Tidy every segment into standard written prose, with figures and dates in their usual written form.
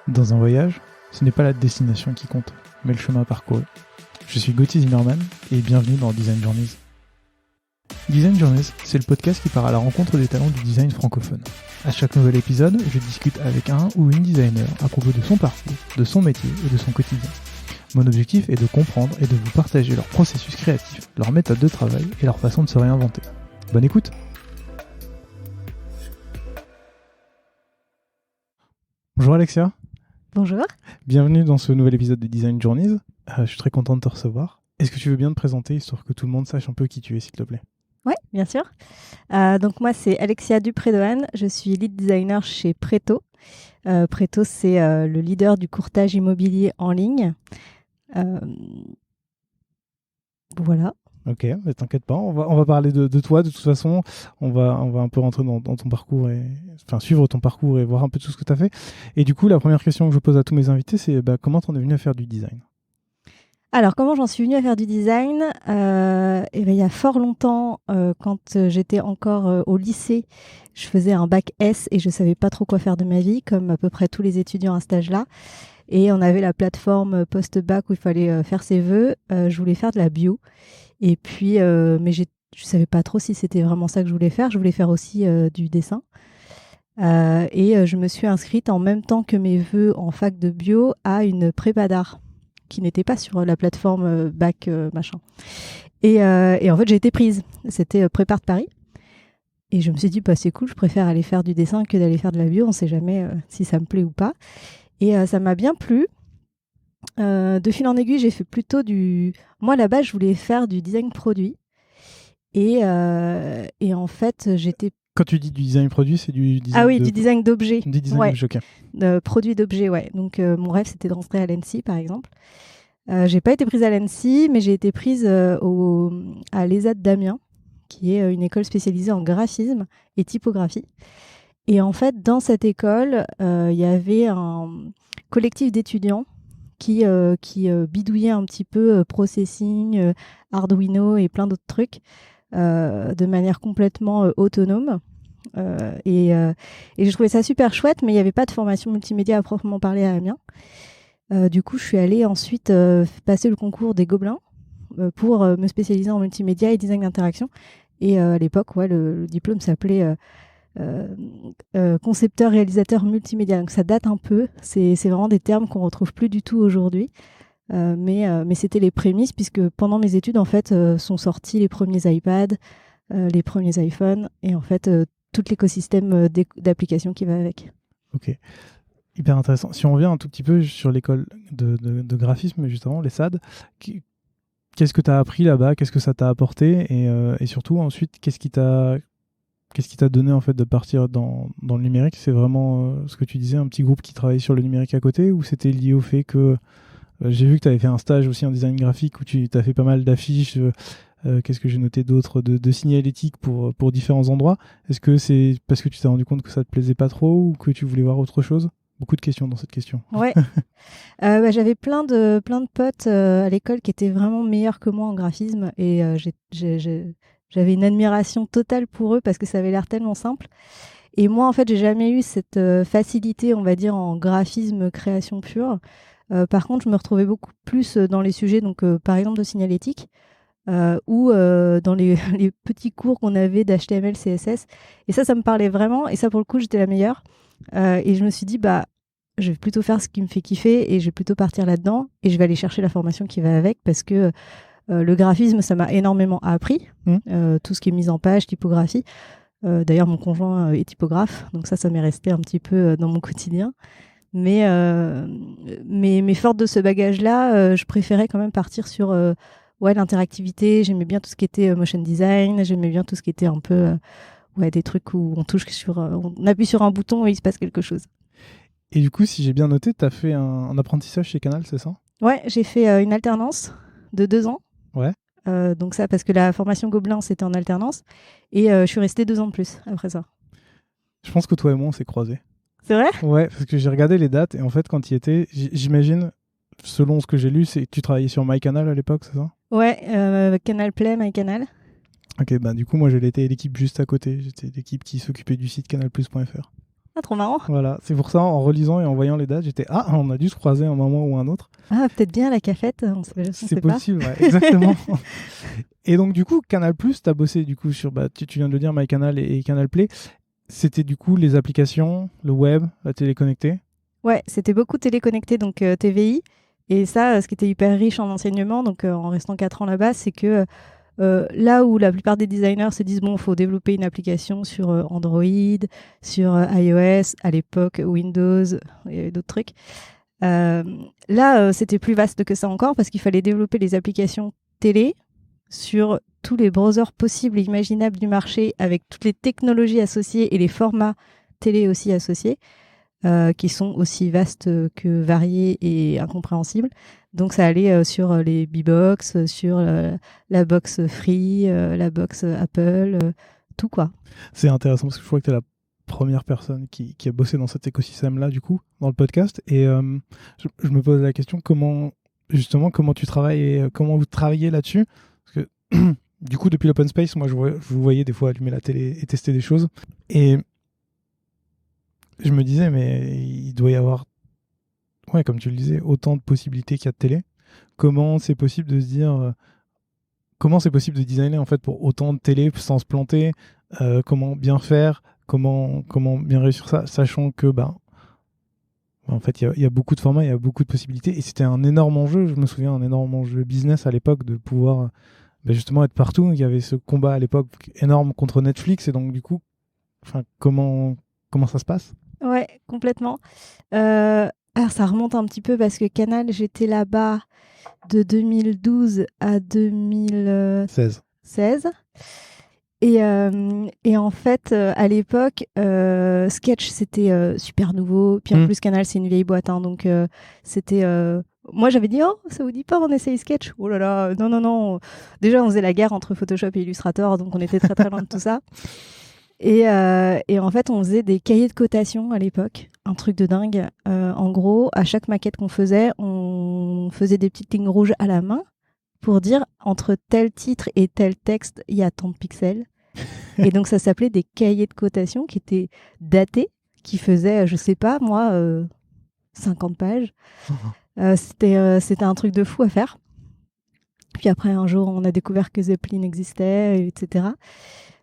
Dans un voyage, ce n'est pas la destination qui compte, mais le chemin parcouru. Je suis Gauthier Zimmerman et bienvenue dans Design Journeys. Design Journeys, c'est le podcast qui part à la rencontre des talents du design francophone. À chaque nouvel épisode, je discute avec un ou une designer à propos de son parcours, de son métier et de son quotidien. Mon objectif est de comprendre et de vous partager leur processus créatif, leur méthode de travail et leur façon de se réinventer. Bonne écoute! Bonjour Alexia. Bonjour. Bienvenue dans ce nouvel épisode de Design Journeys. Je suis très content de te recevoir. Est-ce que tu veux bien te présenter, histoire que tout le monde sache un peu qui tu es, s'il te plaît? Oui, bien sûr. Donc moi, c'est Alexia Dupré-Dohan. Je suis lead designer chez Preto. Preto, c'est le leader du courtage immobilier en ligne. Voilà. Ok, mais t'inquiète pas, on va parler de toi de toute façon. On va un peu rentrer dans ton parcours suivre ton parcours et voir un peu tout ce que tu as fait. Et du coup, la première question que je pose à tous mes invités, c'est comment t'en es venu à faire du design? Alors, comment j'en suis venue à faire du design? Il y a fort longtemps, quand j'étais encore au lycée, je faisais un bac S et je savais pas trop quoi faire de ma vie, comme à peu près tous les étudiants à cet âge-là. Et on avait la plateforme post-bac où il fallait faire ses vœux. Je voulais faire de la bio. Et puis, mais je savais pas trop si c'était vraiment ça que je voulais faire. Je voulais faire aussi du dessin. Je me suis inscrite en même temps que mes vœux en fac de bio à une prépa d'art qui n'était pas sur la plateforme bac machin. Et en fait, j'ai été prise. C'était prépa de Paris. Et je me suis dit, c'est cool, je préfère aller faire du dessin que d'aller faire de la bio. On sait jamais si ça me plaît ou pas. Et ça m'a bien plu. De fil en aiguille, j'ai fait plutôt Moi, là-bas, je voulais faire du design produit. Et en fait, j'étais... Quand tu dis du design produit, c'est du design du design d'objets. Du design d'objets, ok. Produit d'objets, ouais. Donc, mon rêve, c'était de rentrer à l'ENSI, par exemple. J'ai pas été prise à l'ENSI, mais j'ai été prise à l'ESAT d'Amiens, qui est une école spécialisée en graphisme et typographie. Et en fait, dans cette école, il y avait un collectif d'étudiants qui bidouillait un petit peu processing, Arduino et plein d'autres trucs de manière complètement autonome. Et je trouvais ça super chouette, mais il n'y avait pas de formation multimédia à proprement parler à Amiens. Du coup, je suis allée ensuite passer le concours des Gobelins pour me spécialiser en multimédia et design d'interaction. Et à l'époque, le diplôme s'appelait concepteur-réalisateur multimédia. Donc ça date un peu. C'est vraiment des termes qu'on retrouve plus du tout aujourd'hui. Mais c'était les prémices, puisque pendant mes études, en fait, sont sortis les premiers iPads, les premiers iPhones, et en fait, tout l'écosystème d'applications qui va avec. Ok. Hyper intéressant. Si on revient un tout petit peu sur l'école de graphisme, justement, les SAD, qu'est-ce que tu as appris là-bas? Qu'est-ce que ça t'a apporté? Et surtout, ensuite, qu'est-ce qui t'a donné en fait de partir dans le numérique? C'est vraiment ce que tu disais, un petit groupe qui travaillait sur le numérique à côté, ou c'était lié au fait que j'ai vu que tu avais fait un stage aussi en design graphique où tu as fait pas mal d'affiches, qu'est-ce que j'ai noté d'autres, de signalétique pour différents endroits. Est-ce que c'est parce que tu t'es rendu compte que ça te plaisait pas trop ou que tu voulais voir autre chose? Beaucoup de questions dans cette question. Ouais. J'avais plein de potes à l'école qui étaient vraiment meilleurs que moi en graphisme et j'avais une admiration totale pour eux parce que ça avait l'air tellement simple. Et moi, en fait, j'ai jamais eu cette facilité, on va dire, en graphisme, création pure. Par contre, je me retrouvais beaucoup plus dans les sujets, donc par exemple de signalétique, ou dans les petits cours qu'on avait d'HTML, CSS. Et ça me parlait vraiment. Et ça, pour le coup, j'étais la meilleure. Et je me suis dit, je vais plutôt faire ce qui me fait kiffer et je vais plutôt partir là-dedans. Et je vais aller chercher la formation qui va avec parce que le graphisme, ça m'a énormément appris. Tout ce qui est mise en page, typographie. D'ailleurs, mon conjoint est typographe. Donc ça m'est resté un petit peu dans mon quotidien. Mais forte de ce bagage-là, je préférais quand même partir sur l'interactivité. J'aimais bien tout ce qui était motion design. J'aimais bien tout ce qui était un peu des trucs où on touche on appuie sur un bouton et il se passe quelque chose. Et du coup, si j'ai bien noté, tu as fait un apprentissage chez Canal, c'est ça? Ouais, j'ai fait une alternance de 2 ans. Ouais. Donc ça, parce que la formation Gobelin, c'était en alternance. Et je suis restée 2 ans de plus après ça. Je pense que toi et moi, on s'est croisés. C'est vrai? Ouais, parce que j'ai regardé les dates et en fait, quand tu y étais, j'imagine, selon ce que j'ai lu, c'est que tu travaillais sur MyCanal à l'époque, c'est ça? Ouais, Canal Play, MyCanal. Ok, du coup, moi, j'étais l'équipe juste à côté. J'étais l'équipe qui s'occupait du site canalplus.fr. Ah, trop marrant. Voilà, c'est pour ça, en relisant et en voyant les dates, j'étais on a dû se croiser un moment ou un autre. Ah, peut-être bien la cafette, on C'est sait pas. possible, ouais, exactement. Et donc, du coup, Canal+, t'as bossé du coup sur, tu viens de le dire, MyCanal et Canal Play. C'était du coup les applications, le web, la télé connectée. Ouais, c'était beaucoup téléconnecté, donc TVI. Et ça, ce qui était hyper riche en enseignement, donc en restant 4 ans là-bas, c'est que là où la plupart des designers se disent, bon, il faut développer une application sur Android, sur iOS, à l'époque Windows, il y avait d'autres trucs. Là, c'était plus vaste que ça encore parce qu'il fallait développer les applications télé sur tous les browsers possibles et imaginables du marché avec toutes les technologies associées et les formats télé aussi associés qui sont aussi vastes que variés et incompréhensibles. Donc ça allait sur les B-Box, sur la box Free, la box Apple, tout quoi. C'est intéressant parce que je crois que tu es la première personne qui a bossé dans cet écosystème-là, du coup, dans le podcast. Et je me pose la question, comment tu travailles et comment vous travaillez là-dessus? Parce que du coup, depuis l'open space, moi, je vous voyais des fois allumer la télé et tester des choses. Et je me disais, mais il doit y avoir, ouais, comme tu le disais, autant de possibilités qu'il y a de télé. Comment c'est possible de se dire, comment c'est possible de designer en fait pour autant de télé sans se planter? Comment bien faire? Comment bien réussir ça, sachant que en fait, il y a beaucoup de formats, il y a beaucoup de possibilités. Et c'était un énorme enjeu, je me souviens, un énorme enjeu business à l'époque de pouvoir justement être partout. Il y avait ce combat à l'époque énorme contre Netflix. Et donc, du coup, comment ça se passe? Ouais, complètement. Alors ça remonte un petit peu parce que Canal, j'étais là-bas de 2012 à 2016. 16. Et en fait, à l'époque, Sketch, c'était super nouveau. Puis en plus, Canal, c'est une vieille boîte. Hein, donc, c'était... Moi, j'avais dit, oh, ça vous dit pas, on essaye Sketch? Oh là là, non, non, non. Déjà, on faisait la guerre entre Photoshop et Illustrator, donc on était très, très loin de tout ça. Et en fait, on faisait des cahiers de cotation à l'époque. Un truc de dingue. En gros, à chaque maquette qu'on faisait, on faisait des petites lignes rouges à la main pour dire entre tel titre et tel texte, il y a tant de pixels. Et donc, ça s'appelait des cahiers de cotation qui étaient datés, qui faisaient, je sais pas, moi, 50 pages. C'était un truc de fou à faire. Puis après, un jour, on a découvert que Zeppelin existait, etc.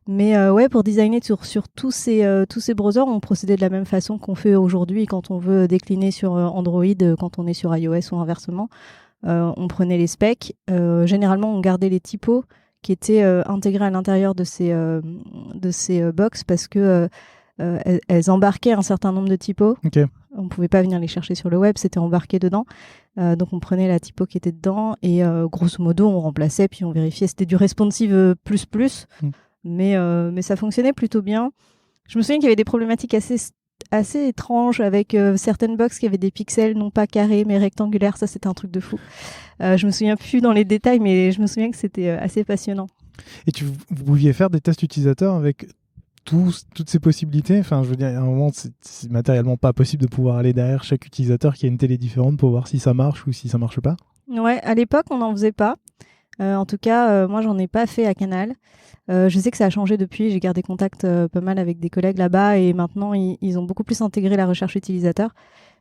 Mais ouais, pour designer sur tous ces browsers, on procédait de la même façon qu'on fait aujourd'hui quand on veut décliner sur Android, quand on est sur iOS ou inversement. On prenait les specs. Généralement, on gardait les typos qui étaient intégrés à l'intérieur de ces box parce que elles embarquaient un certain nombre de typos. Okay. On ne pouvait pas venir les chercher sur le web, c'était embarqué dedans. Donc on prenait la typo qui était dedans et grosso modo, on remplaçait puis on vérifiait. C'était du responsive plus. Mais ça fonctionnait plutôt bien. Je me souviens qu'il y avait des problématiques assez étranges avec certaines box qui avaient des pixels non pas carrés mais rectangulaires. Ça, c'était un truc de fou. Je me souviens plus dans les détails, mais je me souviens que c'était assez passionnant. Et vous pouviez faire des tests utilisateurs avec toutes ces possibilités? Enfin, je veux dire, à un moment, c'est matériellement pas possible de pouvoir aller derrière chaque utilisateur qui a une télé différente pour voir si ça marche ou si ça marche pas? Ouais, à l'époque, on n'en faisait pas. En tout cas, moi, j'en ai pas fait à Canal. Je sais que ça a changé depuis. J'ai gardé contact pas mal avec des collègues là-bas et maintenant, ils ont beaucoup plus intégré la recherche utilisateur.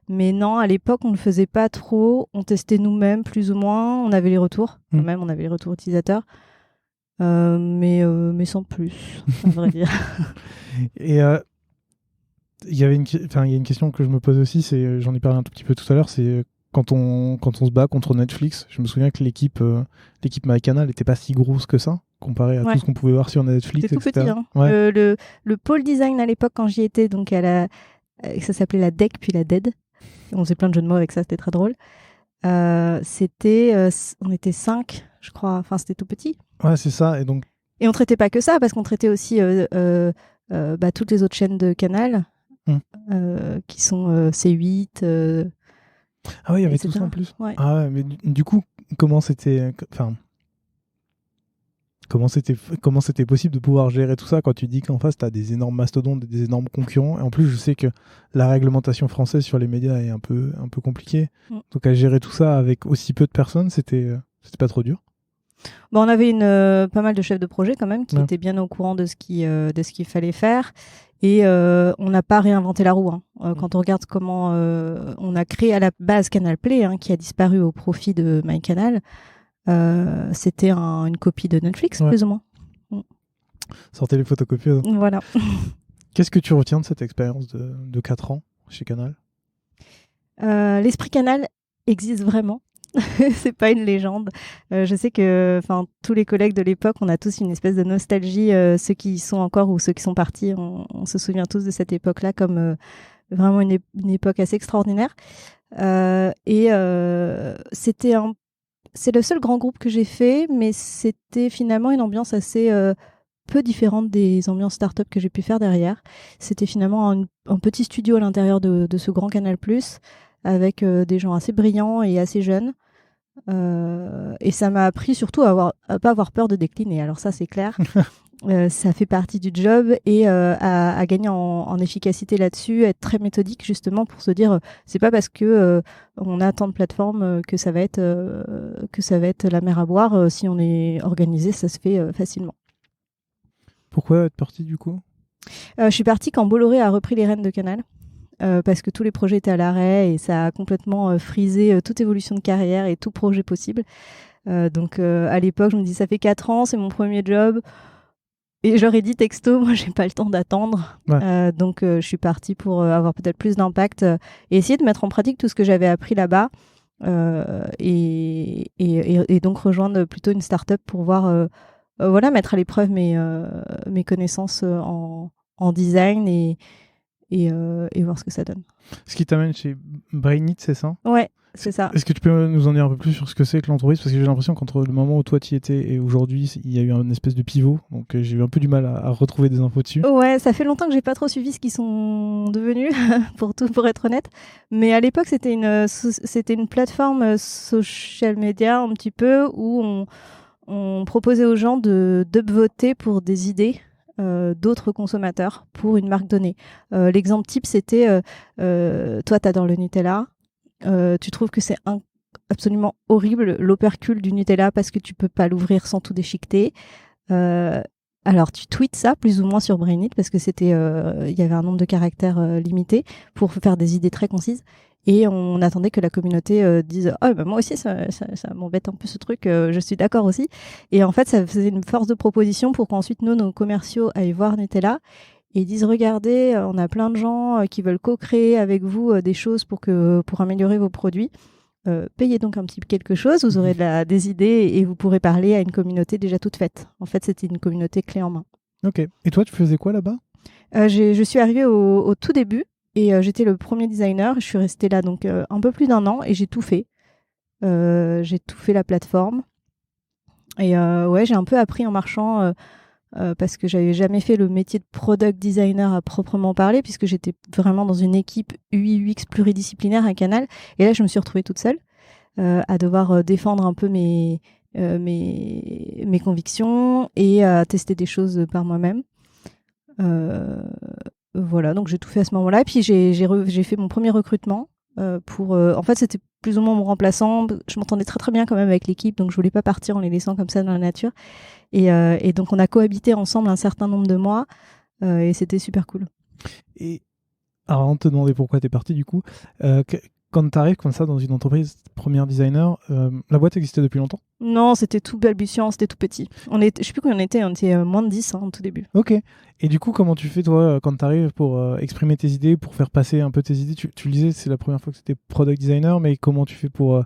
Mais non, à l'époque, on ne le faisait pas trop. On testait nous-mêmes, plus ou moins. On avait les retours. Quand même, on avait les retours utilisateurs. Mais sans plus, à vrai dire. Et il y a une question que je me pose aussi, j'en ai parlé un tout petit peu tout à l'heure, c'est quand on se bat contre Netflix. Je me souviens que l'équipe MyCanal n'était pas si grosse que ça, comparé à tout ce qu'on pouvait voir sur Netflix, c'était tout etc. petit. Hein. Ouais. Le pôle design à l'époque, quand j'y étais, donc ça s'appelait la DEC puis la DED. On faisait plein de jeux de mots avec ça, c'était très drôle. On était 5, je crois. Enfin, c'était tout petit. Ouais, c'est ça. Et on traitait pas que ça, parce qu'on traitait aussi toutes les autres chaînes de Canal, qui sont C8. Ah oui, il y avait tout ça en plus. Ouais. Ah ouais, mais du coup, comment c'était possible de pouvoir gérer tout ça quand tu dis qu'en face, tu as des énormes mastodontes, des énormes concurrents. Et en plus, je sais que la réglementation française sur les médias est un peu compliquée. Donc, à gérer tout ça avec aussi peu de personnes, c'était pas trop dur. Bon, on avait pas mal de chefs de projet quand même qui étaient bien au courant de ce qu'il fallait faire. Et on n'a pas réinventé la roue. Hein. Quand on regarde comment on a créé à la base Canal Play, hein, qui a disparu au profit de MyCanal, c'était une copie de Netflix, plus ou moins. Sortez les photocopieuses. Voilà. Qu'est-ce que tu retiens de cette expérience de 4 ans chez Canal ? L'esprit Canal existe vraiment. C'est pas une légende. Je sais que tous les collègues de l'époque, on a tous une espèce de nostalgie, ceux qui y sont encore ou ceux qui sont partis, on se souvient tous de cette époque-là comme vraiment une époque assez extraordinaire. C'est le seul grand groupe que j'ai fait, mais c'était finalement une ambiance assez peu différente des ambiances start-up que j'ai pu faire derrière. C'était finalement un petit studio à l'intérieur de ce grand Canal+, avec des gens assez brillants et assez jeunes. Et ça m'a appris surtout à pas avoir peur de décliner. Alors ça, c'est clair. Ça fait partie du job et à gagner en efficacité là-dessus, être très méthodique justement pour se dire c'est pas parce que on a tant de plateformes que ça va être la mer à boire. Si on est organisé, ça se fait facilement. Pourquoi être parti du coup ? Je suis partie quand Bolloré a repris les rênes de Canal. Parce que tous les projets étaient à l'arrêt et ça a complètement frisé toute évolution de carrière et tout projet possible. Donc à l'époque, je me dis ça fait 4 ans, c'est mon premier job. Et j'aurais dit texto, moi j'ai pas le temps d'attendre. Ouais. Donc je suis partie pour avoir peut-être plus d'impact et essayer de mettre en pratique tout ce que j'avais appris là-bas. Et donc rejoindre plutôt une start-up pour voir, mettre à l'épreuve mes connaissances en design et voir ce que ça donne. Ce qui t'amène chez Brainit, c'est ça ? Ouais, c'est ça. Est-ce que tu peux nous en dire un peu plus sur ce que c'est que l'entreprise ? Parce que j'ai l'impression qu'entre le moment où toi tu y étais et aujourd'hui, il y a eu une espèce de pivot. Donc j'ai eu un peu du mal à retrouver des infos dessus. Ouais, ça fait longtemps que j'ai pas trop suivi ce qu'ils sont devenus, pour être honnête. Mais à l'époque, c'était une plateforme social media un petit peu où on proposait aux gens d'upvoter pour des idées d'autres consommateurs pour une marque donnée. L'exemple type, c'était toi, t'adores le Nutella, tu trouves que c'est absolument horrible l'opercule du Nutella parce que tu peux pas l'ouvrir sans tout déchiqueter. Alors tu tweets ça plus ou moins sur Brainit parce que il y avait un nombre de caractères limité pour faire des idées très concises. Et on attendait que la communauté dise « Oh, bah, moi aussi, ça m'embête un peu ce truc, je suis d'accord aussi. » Et en fait, ça faisait une force de proposition pour qu'ensuite, nos commerciaux aillent voir Nutella et disent « Regardez, on a plein de gens qui veulent co-créer avec vous des choses pour améliorer vos produits. Payez donc un petit quelque chose, vous aurez des idées et vous pourrez parler à une communauté déjà toute faite. » En fait, c'était une communauté clé en main. Ok. Et toi, tu faisais quoi là-bas ? Je suis arrivée au tout début. Et j'étais le premier designer. Je suis restée là donc un peu plus d'1 an et j'ai tout fait. J'ai tout fait la plateforme. Et ouais, j'ai un peu appris en marchant parce que j'avais jamais fait le métier de product designer à proprement parler puisque j'étais vraiment dans une équipe UI UX pluridisciplinaire à Canal. Et là, je me suis retrouvée toute seule à devoir défendre un peu mes convictions et à tester des choses par moi-même. Voilà, donc j'ai tout fait à ce moment-là. Et puis j'ai fait mon premier recrutement en fait, c'était plus ou moins mon remplaçant. Je m'entendais très très bien quand même avec l'équipe, donc je voulais pas partir en les laissant comme ça dans la nature. Et donc on a cohabité ensemble un certain nombre de mois et c'était super cool. Et alors, avant de te demander pourquoi tu es parti du coup, quand tu arrives comme ça dans une entreprise, premier designer, la boîte existait depuis longtemps ? Non, c'était tout balbutiant, c'était tout petit. Je sais plus combien on était moins de 10 au tout début. Ok. Et du coup, comment tu fais toi quand tu arrives pour exprimer tes idées, pour faire passer un peu tes idées ? Tu le disais, c'est la première fois que c'était product designer, mais comment tu fais pour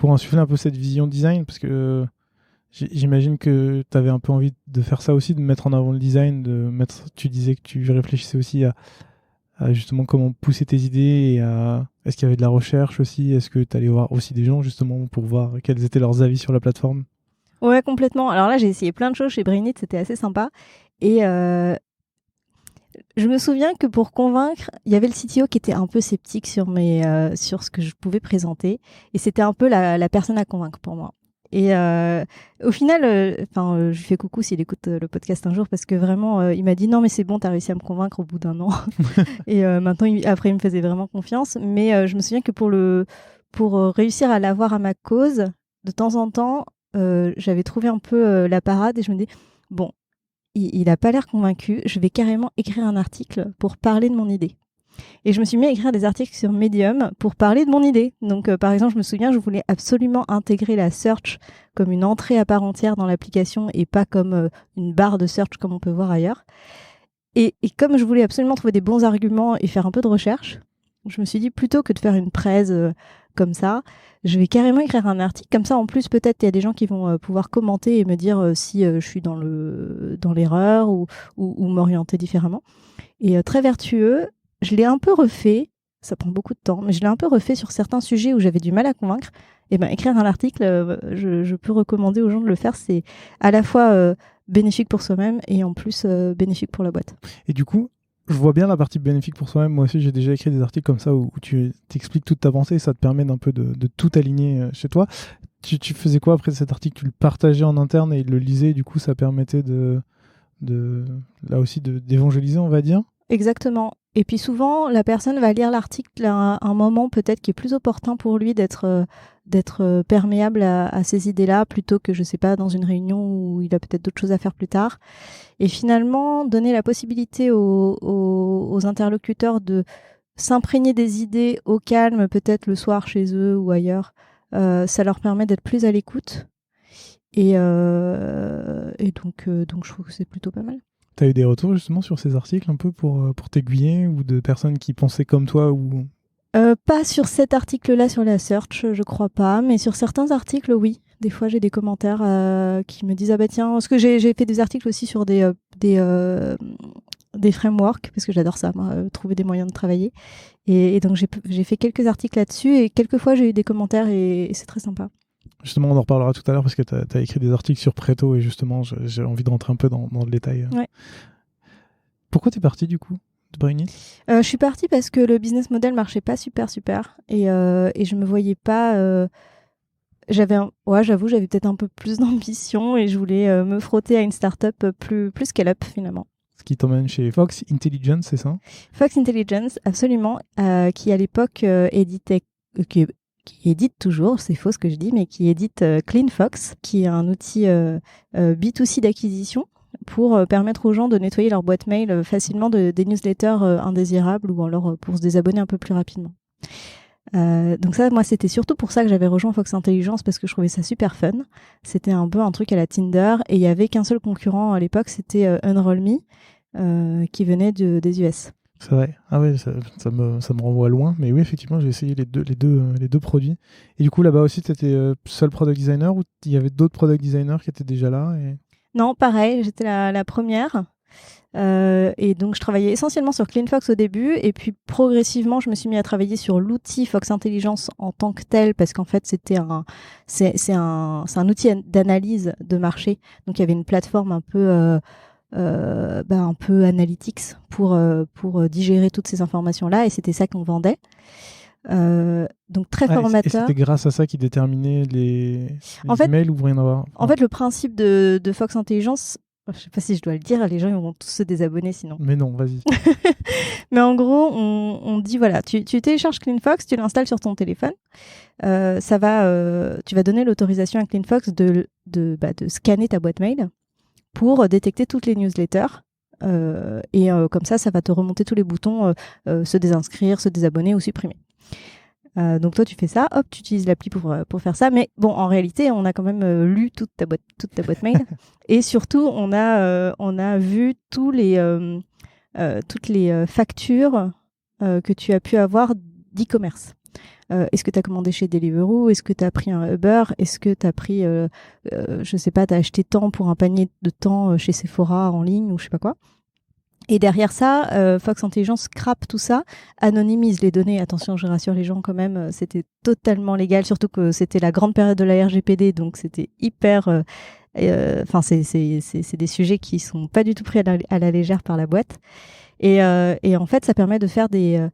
insuffler un peu cette vision design ? Parce que j'imagine que tu avais un peu envie de faire ça aussi, de mettre en avant le design, tu disais que tu réfléchissais aussi à justement comment pousser tes idées et est-ce qu'il y avait de la recherche aussi ? Est-ce que tu allais voir aussi des gens justement pour voir quels étaient leurs avis sur la plateforme ? Ouais, complètement. Alors là, j'ai essayé plein de choses chez Brainit, c'était assez sympa. Et je me souviens que pour convaincre, il y avait le CTO qui était un peu sceptique sur ce que je pouvais présenter. Et c'était un peu la personne à convaincre pour moi. Et au final, je lui fais coucou s'il écoute le podcast un jour parce que vraiment, il m'a dit non mais c'est bon, t'as réussi à me convaincre au bout d'1 an. Et maintenant, après, il me faisait vraiment confiance. Mais je me souviens que pour réussir à l'avoir à ma cause, de temps en temps, j'avais trouvé un peu la parade et je me dis bon, il a pas l'air convaincu, je vais carrément écrire un article pour parler de mon idée. Et je me suis mis à écrire des articles sur Medium pour parler de mon idée. Donc, par exemple, je me souviens, je voulais absolument intégrer la search comme une entrée à part entière dans l'application et pas comme une barre de search comme on peut voir ailleurs. Et comme je voulais absolument trouver des bons arguments et faire un peu de recherche, je me suis dit, plutôt que de faire une presse comme ça, je vais carrément écrire un article. Comme ça, en plus, peut-être il y a des gens qui vont pouvoir commenter et me dire si je suis dans l'erreur ou m'orienter différemment. Et très vertueux, je l'ai un peu refait. Ça prend beaucoup de temps, mais je l'ai un peu refait sur certains sujets où j'avais du mal à convaincre. Et ben, écrire un article, je peux recommander aux gens de le faire. C'est à la fois bénéfique pour soi-même et en plus bénéfique pour la boîte. Et du coup, je vois bien la partie bénéfique pour soi-même. Moi aussi, j'ai déjà écrit des articles comme ça où tu t'expliques toute ta pensée et ça te permet d'un peu de tout aligner chez toi. Tu faisais quoi après cet article? Tu le partageais en interne et il le lisait et du coup, ça permettait là aussi d'évangéliser, on va dire. Exactement. Et puis souvent, la personne va lire l'article à un moment peut-être qui est plus opportun pour lui d'être perméable à ces idées-là plutôt que, je sais pas, dans une réunion où il a peut-être d'autres choses à faire plus tard. Et finalement, donner la possibilité aux interlocuteurs de s'imprégner des idées au calme, peut-être le soir chez eux ou ailleurs, ça leur permet d'être plus à l'écoute. Et donc je trouve que c'est plutôt pas mal. Tu as eu des retours justement sur ces articles un peu pour t'aiguiller ou de personnes qui pensaient comme toi ou... Pas sur cet article-là sur la search, je crois pas, mais sur certains articles, oui. Des fois, j'ai des commentaires qui me disent ah bah tiens, parce que j'ai fait des articles aussi sur des frameworks parce que j'adore ça, moi, trouver des moyens de travailler. Et donc j'ai fait quelques articles là-dessus et quelquefois j'ai eu des commentaires et c'est très sympa. Justement, on en reparlera tout à l'heure parce que tu as écrit des articles sur Preto et justement, j'ai envie de rentrer un peu dans le détail. Ouais. Pourquoi t'es parti du coup de Brainit? Je suis partie parce que le business model marchait pas super et je me voyais pas. J'avoue, j'avais peut-être un peu plus d'ambition et je voulais me frotter à une start-up plus scale-up finalement. Ce qui t'emmène chez Fox Intelligence, c'est ça? Fox Intelligence, absolument, qui à l'époque éditait, qui édite toujours, c'est faux ce que je dis, mais qui édite CleanFox, qui est un outil B2C d'acquisition pour permettre aux gens de nettoyer leur boîte mail facilement des newsletters indésirables ou alors pour se désabonner un peu plus rapidement. Donc ça, moi, c'était surtout pour ça que j'avais rejoint Fox Intelligence parce que je trouvais ça super fun. C'était un peu un truc à la Tinder et il y avait qu'un seul concurrent à l'époque, c'était Unroll.me qui venait des US. C'est vrai. Ah ouais, ça me renvoie loin. Mais oui, effectivement, j'ai essayé les deux produits. Et du coup, là-bas aussi, tu étais seul product designer ou il y avait d'autres product designers qui étaient déjà là Non, pareil, j'étais la première. Et donc, je travaillais essentiellement sur CleanFox au début. Et puis, progressivement, je me suis mis à travailler sur l'outil Fox Intelligence en tant que tel, parce qu'en fait, c'est un outil d'analyse de marché. Donc, il y avait une plateforme un peu analytics pour digérer toutes ces informations-là. Et c'était ça qu'on vendait. Donc, très formateur. Et c'était grâce à ça qu'ils déterminaient les emails ou rien à voir. En fait, le principe de Fox Intelligence, je sais pas si je dois le dire, les gens ils vont tous se désabonner sinon. Mais non, vas-y. Mais en gros, on dit voilà, tu télécharges CleanFox, tu l'installes sur ton téléphone. Tu vas donner l'autorisation à CleanFox de scanner ta boîte mail pour détecter toutes les newsletters. Comme ça va te remonter tous les boutons se désinscrire, se désabonner ou supprimer. Donc toi tu fais ça, hop, tu utilises l'appli pour faire ça, mais bon en réalité on a quand même lu toute ta boîte mail et surtout on a vu toutes les factures que tu as pu avoir d'e-commerce. Est-ce que tu as commandé chez Deliveroo? Est-ce que tu as pris un Uber? Est-ce que tu as pris, je sais pas, tu as acheté tant pour un panier de temps chez Sephora en ligne ou je sais pas quoi? Et derrière ça, Fox Intelligence scrape tout ça, anonymise les données. Attention, je rassure les gens quand même, c'était totalement légal, surtout que c'était la grande période de la RGPD, donc c'était hyper... c'est des sujets qui sont pas du tout pris à la légère par la boîte. Et en fait, ça permet de faire des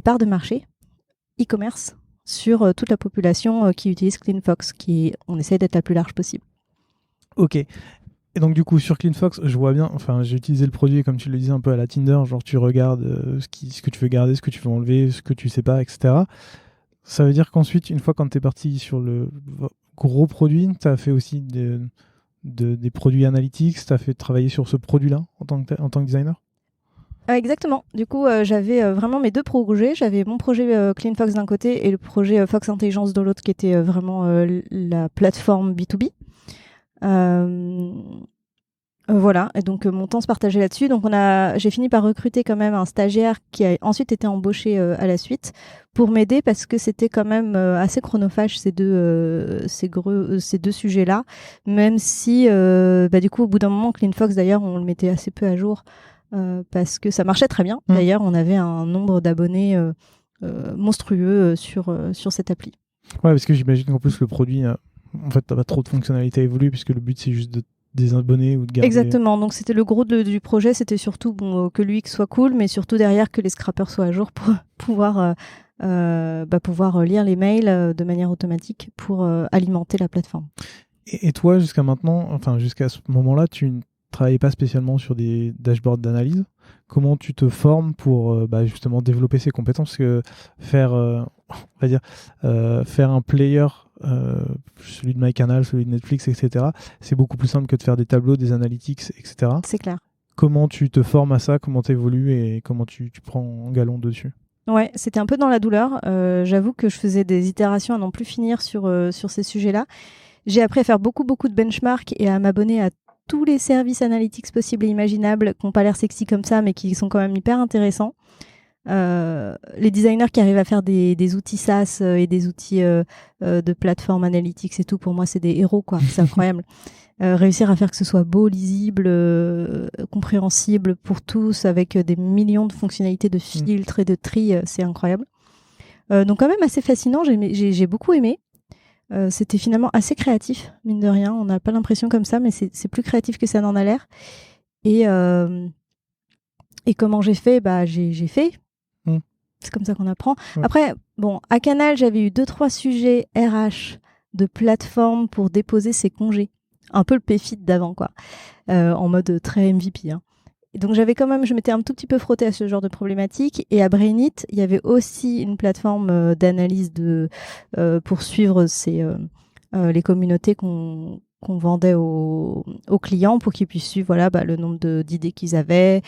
parts de marché e-commerce sur toute la population qui utilise CleanFox, on essaie d'être la plus large possible. Ok. Et donc du coup sur CleanFox, je vois bien, enfin j'ai utilisé le produit comme tu le disais un peu à la Tinder, genre tu regardes ce que tu veux garder, ce que tu veux enlever, ce que tu sais pas, etc. Ça veut dire qu'ensuite, une fois quand t'es parti sur le gros produit, t'as fait aussi des produits analytics, tu as fait travailler sur ce produit-là en tant que designer? Exactement. Du coup, j'avais vraiment mes deux projets. J'avais mon projet CleanFox d'un côté et le projet Fox Intelligence de l'autre, qui était vraiment la plateforme B2B. Voilà, et donc mon temps se partageait là-dessus. Donc j'ai fini par recruter quand même un stagiaire qui a ensuite été embauché à la suite pour m'aider, parce que c'était quand même assez chronophage ces deux sujets-là. Même si du coup au bout d'un moment, CleanFox d'ailleurs on le mettait assez peu à jour parce que ça marchait très bien. D'ailleurs on avait un nombre d'abonnés monstrueux sur cette appli. Ouais, parce que j'imagine qu'en plus le produit, en fait, t'as pas trop de fonctionnalités à évoluer, puisque le but c'est juste des abonnés ou de garder. Exactement, donc c'était le gros du projet, c'était surtout que l'UX soit cool, mais surtout derrière que les scrappers soient à jour pour pouvoir lire les mails de manière automatique pour alimenter la plateforme. Et toi, jusqu'à maintenant, enfin jusqu'à ce moment-là, tu ne travaillais pas spécialement sur des dashboards d'analyse. Comment tu te formes pour justement développer ces compétences? Parce que faire un player, celui de MyCanal, celui de Netflix, etc., c'est beaucoup plus simple que de faire des tableaux, des analytics, etc. C'est clair. Comment tu te formes à ça? Comment tu évolues et comment tu prends un galon dessus? Ouais, c'était un peu dans la douleur. J'avoue que je faisais des itérations à n'en plus finir sur ces sujets-là. J'ai appris à faire beaucoup de benchmarks et à m'abonner à tous les services analytics possibles et imaginables qui n'ont pas l'air sexy comme ça, mais qui sont quand même hyper intéressants. Les designers qui arrivent à faire des outils SaaS et des outils de plateforme analytics et tout, pour moi, c'est des héros, quoi. C'est incroyable. Réussir à faire que ce soit beau, lisible, compréhensible pour tous, avec des millions de fonctionnalités de filtres et de tri, c'est incroyable. Donc quand même assez fascinant, j'ai beaucoup aimé. C'était finalement assez créatif, mine de rien. On n'a pas l'impression comme ça, mais c'est plus créatif que ça n'en a l'air. Et comment j'ai fait? J'ai fait. C'est comme ça qu'on apprend. Après, à Canal, j'avais eu 2-3 sujets RH de plateforme pour déposer ses congés. Un peu le PFIT d'avant, quoi. En mode très MVP. Hein. Et donc, je m'étais un tout petit peu frottée à ce genre de problématique. Et à Brainit, il y avait aussi une plateforme d'analyse pour suivre les communautés qu'on vendait aux clients, pour qu'ils puissent suivre le nombre d'idées qu'ils avaient,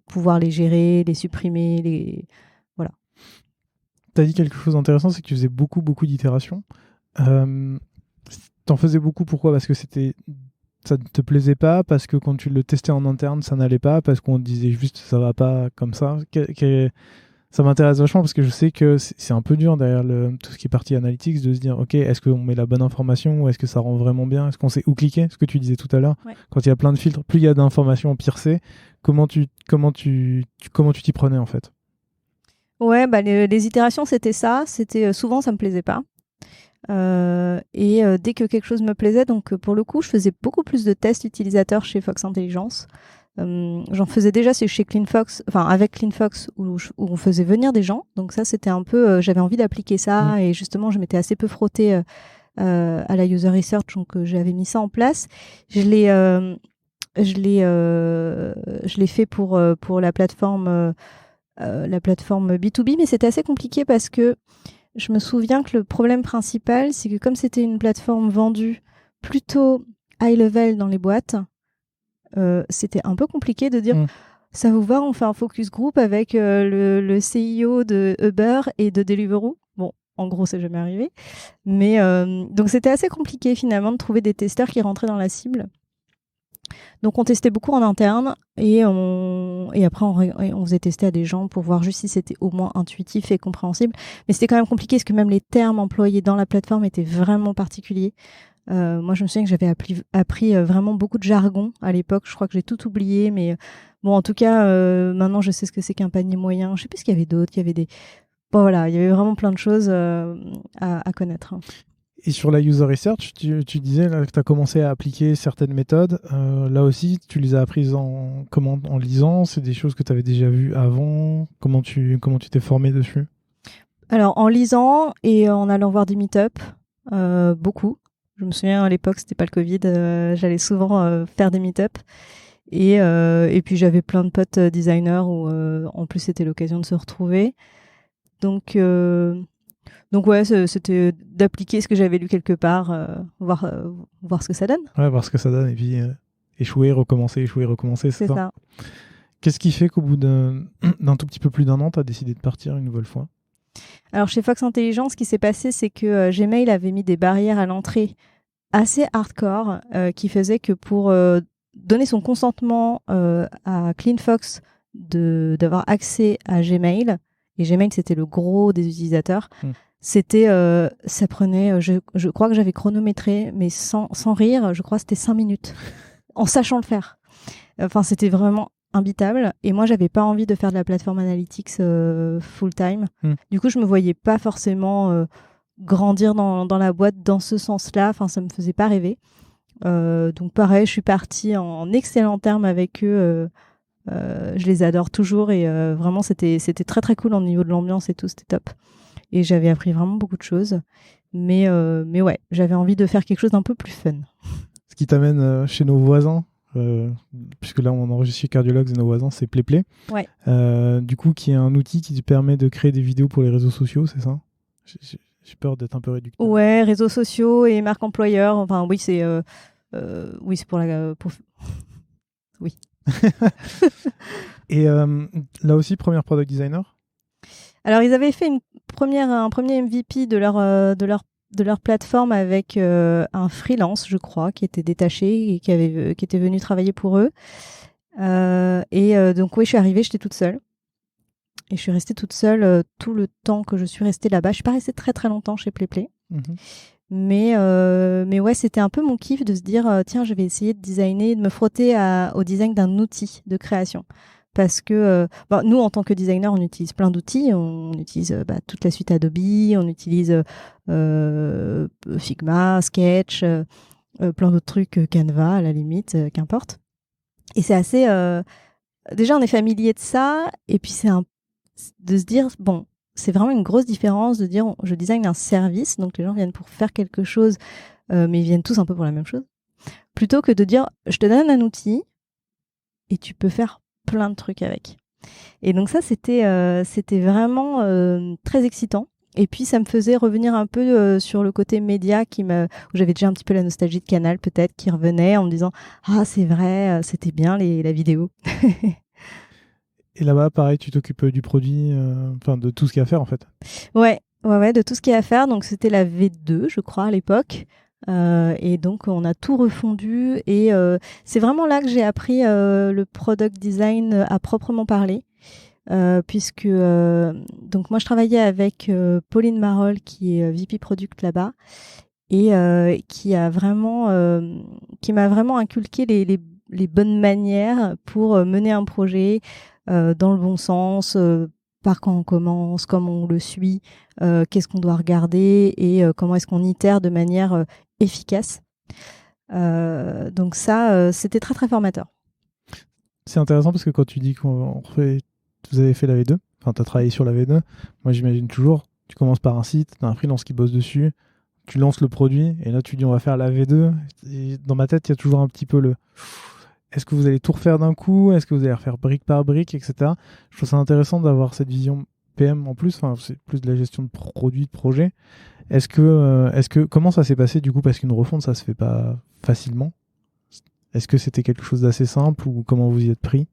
pouvoir les gérer, les supprimer, voilà. Tu as dit quelque chose d'intéressant, c'est que tu faisais beaucoup d'itérations. T'en faisais beaucoup, pourquoi? Parce que ça ne te plaisait pas, parce que quand tu le testais en interne, ça n'allait pas, parce qu'on te disait juste ça va pas comme ça. Ça m'intéresse vachement, parce que je sais que c'est un peu dur derrière tout ce qui est partie analytics, de se dire ok, est-ce qu'on met la bonne information, ou est-ce que ça rend vraiment bien, est-ce qu'on sait où cliquer, ce que tu disais tout à l'heure. Quand il y a plein de filtres, plus il y a d'informations, pire c'est. Comment tu t'y prenais en fait? Ouais, les itérations, c'était ça. C'était souvent, ça me plaisait pas. Dès que quelque chose me plaisait, donc pour le coup, je faisais beaucoup plus de tests utilisateurs chez Fox Intelligence. J'en faisais déjà chez CleanFox, avec CleanFox, où on faisait venir des gens. Donc ça, c'était un peu, j'avais envie d'appliquer ça, et justement, je m'étais assez peu frottée à la user research, donc j'avais mis ça en place. Je l'ai fait pour la plateforme B2B, mais c'était assez compliqué parce que je me souviens que le problème principal, c'est que comme c'était une plateforme vendue plutôt high level dans les boîtes, c'était un peu compliqué de dire ça vous va, on fait un focus group avec le CEO de Uber et de Deliveroo. Bon, en gros, c'est jamais arrivé. Mais donc c'était assez compliqué finalement de trouver des testeurs qui rentraient dans la cible. Donc on testait beaucoup en interne et après on faisait tester à des gens pour voir juste si c'était au moins intuitif et compréhensible. Mais c'était quand même compliqué parce que même les termes employés dans la plateforme étaient vraiment particuliers. Moi je me souviens que j'avais appris vraiment beaucoup de jargon à l'époque. Je crois que j'ai tout oublié, mais bon, en tout cas maintenant je sais ce que c'est qu'un panier moyen. Je sais plus ce qu'il y avait d'autre. Il y avait il y avait vraiment plein de choses à connaître. Et sur la user research, tu disais là, que tu as commencé à appliquer certaines méthodes. Là aussi, tu les as apprises en lisant? C'est des choses que tu avais déjà vues avant? Comment tu t'es formé dessus? Alors, en lisant et en allant voir des meet-up, beaucoup. Je me souviens, à l'époque, c'était pas le Covid, j'allais souvent faire des meet-up. Et puis, j'avais plein de potes designers où, en plus, c'était l'occasion de se retrouver. Donc... Donc ouais, c'était d'appliquer ce que j'avais lu quelque part, voir ce que ça donne. Ouais, voir ce que ça donne et puis échouer, recommencer, c'est C'est ça. ça. Qu'est-ce qui fait qu'au bout d'un tout petit peu plus d'1 an, tu as décidé de partir une nouvelle fois? Alors chez Fox Intelligence, ce qui s'est passé, c'est que Gmail avait mis des barrières à l'entrée assez hardcore qui faisaient que pour donner son consentement à CleanFox d'avoir accès à Gmail, et Gmail c'était le gros des utilisateurs, c'était, ça prenait, je crois que j'avais chronométré, mais sans rire, je crois que c'était 5 minutes, en sachant le faire. Enfin, c'était vraiment imbitable. Et moi, j'avais pas envie de faire de la plateforme analytics full time. Du coup, je me voyais pas forcément grandir dans la boîte dans ce sens-là. Enfin, ça me faisait pas rêver. Donc, pareil, je suis partie en excellent terme avec eux. Je les adore toujours et vraiment, c'était très très cool au niveau de l'ambiance et tout. C'était top. Et j'avais appris vraiment beaucoup de choses. Mais ouais, j'avais envie de faire quelque chose d'un peu plus fun. Ce qui t'amène chez nos voisins, puisque là on enregistre chez Cardiologues et nos voisins, c'est PlayPlay. Ouais. Du coup, qui est un outil qui te permet de créer des vidéos pour les réseaux sociaux, c'est ça? J'ai peur d'être un peu réducteur. Ouais, réseaux sociaux et marque employeur. Enfin, oui, c'est pour la. Oui. Et là aussi, première product designer? Alors, ils avaient fait un premier MVP de leur plateforme avec un freelance, je crois, qui était détaché et qui était venu travailler pour eux. Donc, oui, je suis arrivée, j'étais toute seule. Et je suis restée toute seule tout le temps que je suis restée là-bas. Je suis pas restée très très longtemps chez PlayPlay. Mais ouais, c'était un peu mon kiff de se dire tiens, je vais essayer de designer, de me frotter au design d'un outil de création. Parce que nous, en tant que designer, on utilise plein d'outils. On utilise toute la suite Adobe, on utilise Figma, Sketch, plein d'autres trucs, Canva à la limite, qu'importe. Et c'est assez... déjà, on est familier de ça. Et puis, de se dire, bon, c'est vraiment une grosse différence de dire je design un service, donc les gens viennent pour faire quelque chose, mais ils viennent tous un peu pour la même chose, plutôt que de dire je te donne un outil et tu peux faire plein de trucs avec. Et donc ça, c'était vraiment très excitant. Et puis ça me faisait revenir un peu sur le côté média où j'avais déjà un petit peu la nostalgie de Canal peut-être qui revenait en me disant ah c'est vrai, c'était bien la vidéo. Et là-bas, pareil, tu t'occupes du produit, enfin de tout ce qu'il y a à faire en fait. Ouais, de tout ce qu'il y a à faire. Donc c'était la V2, je crois, à l'époque. Et donc on a tout refondu. Et c'est vraiment là que j'ai appris le product design à proprement parler. Puisque donc moi je travaillais avec Pauline Marolles qui est VP Product là-bas et qui m'a vraiment inculqué les bonnes manières pour mener un projet dans le bon sens, par quand on commence, comment on le suit, qu'est-ce qu'on doit regarder et comment est-ce qu'on itère de manière efficace. Donc ça, c'était très très formateur. C'est intéressant parce que quand tu dis vous avez fait la V2, enfin tu as travaillé sur la V2, moi j'imagine toujours, tu commences par un site, tu as un freelance qui bosse dessus, tu lances le produit et là tu dis on va faire la V2. Et dans ma tête, il y a toujours un petit peu est-ce que vous allez tout refaire d'un coup? Est-ce que vous allez refaire brique par brique, etc. Je trouve ça intéressant d'avoir cette vision PM en plus. Enfin, c'est plus de la gestion de produit, de projet. Comment ça s'est passé du coup? Parce qu'une refonte, ça se fait pas facilement. Est-ce que c'était quelque chose d'assez simple ou comment vous y êtes pris?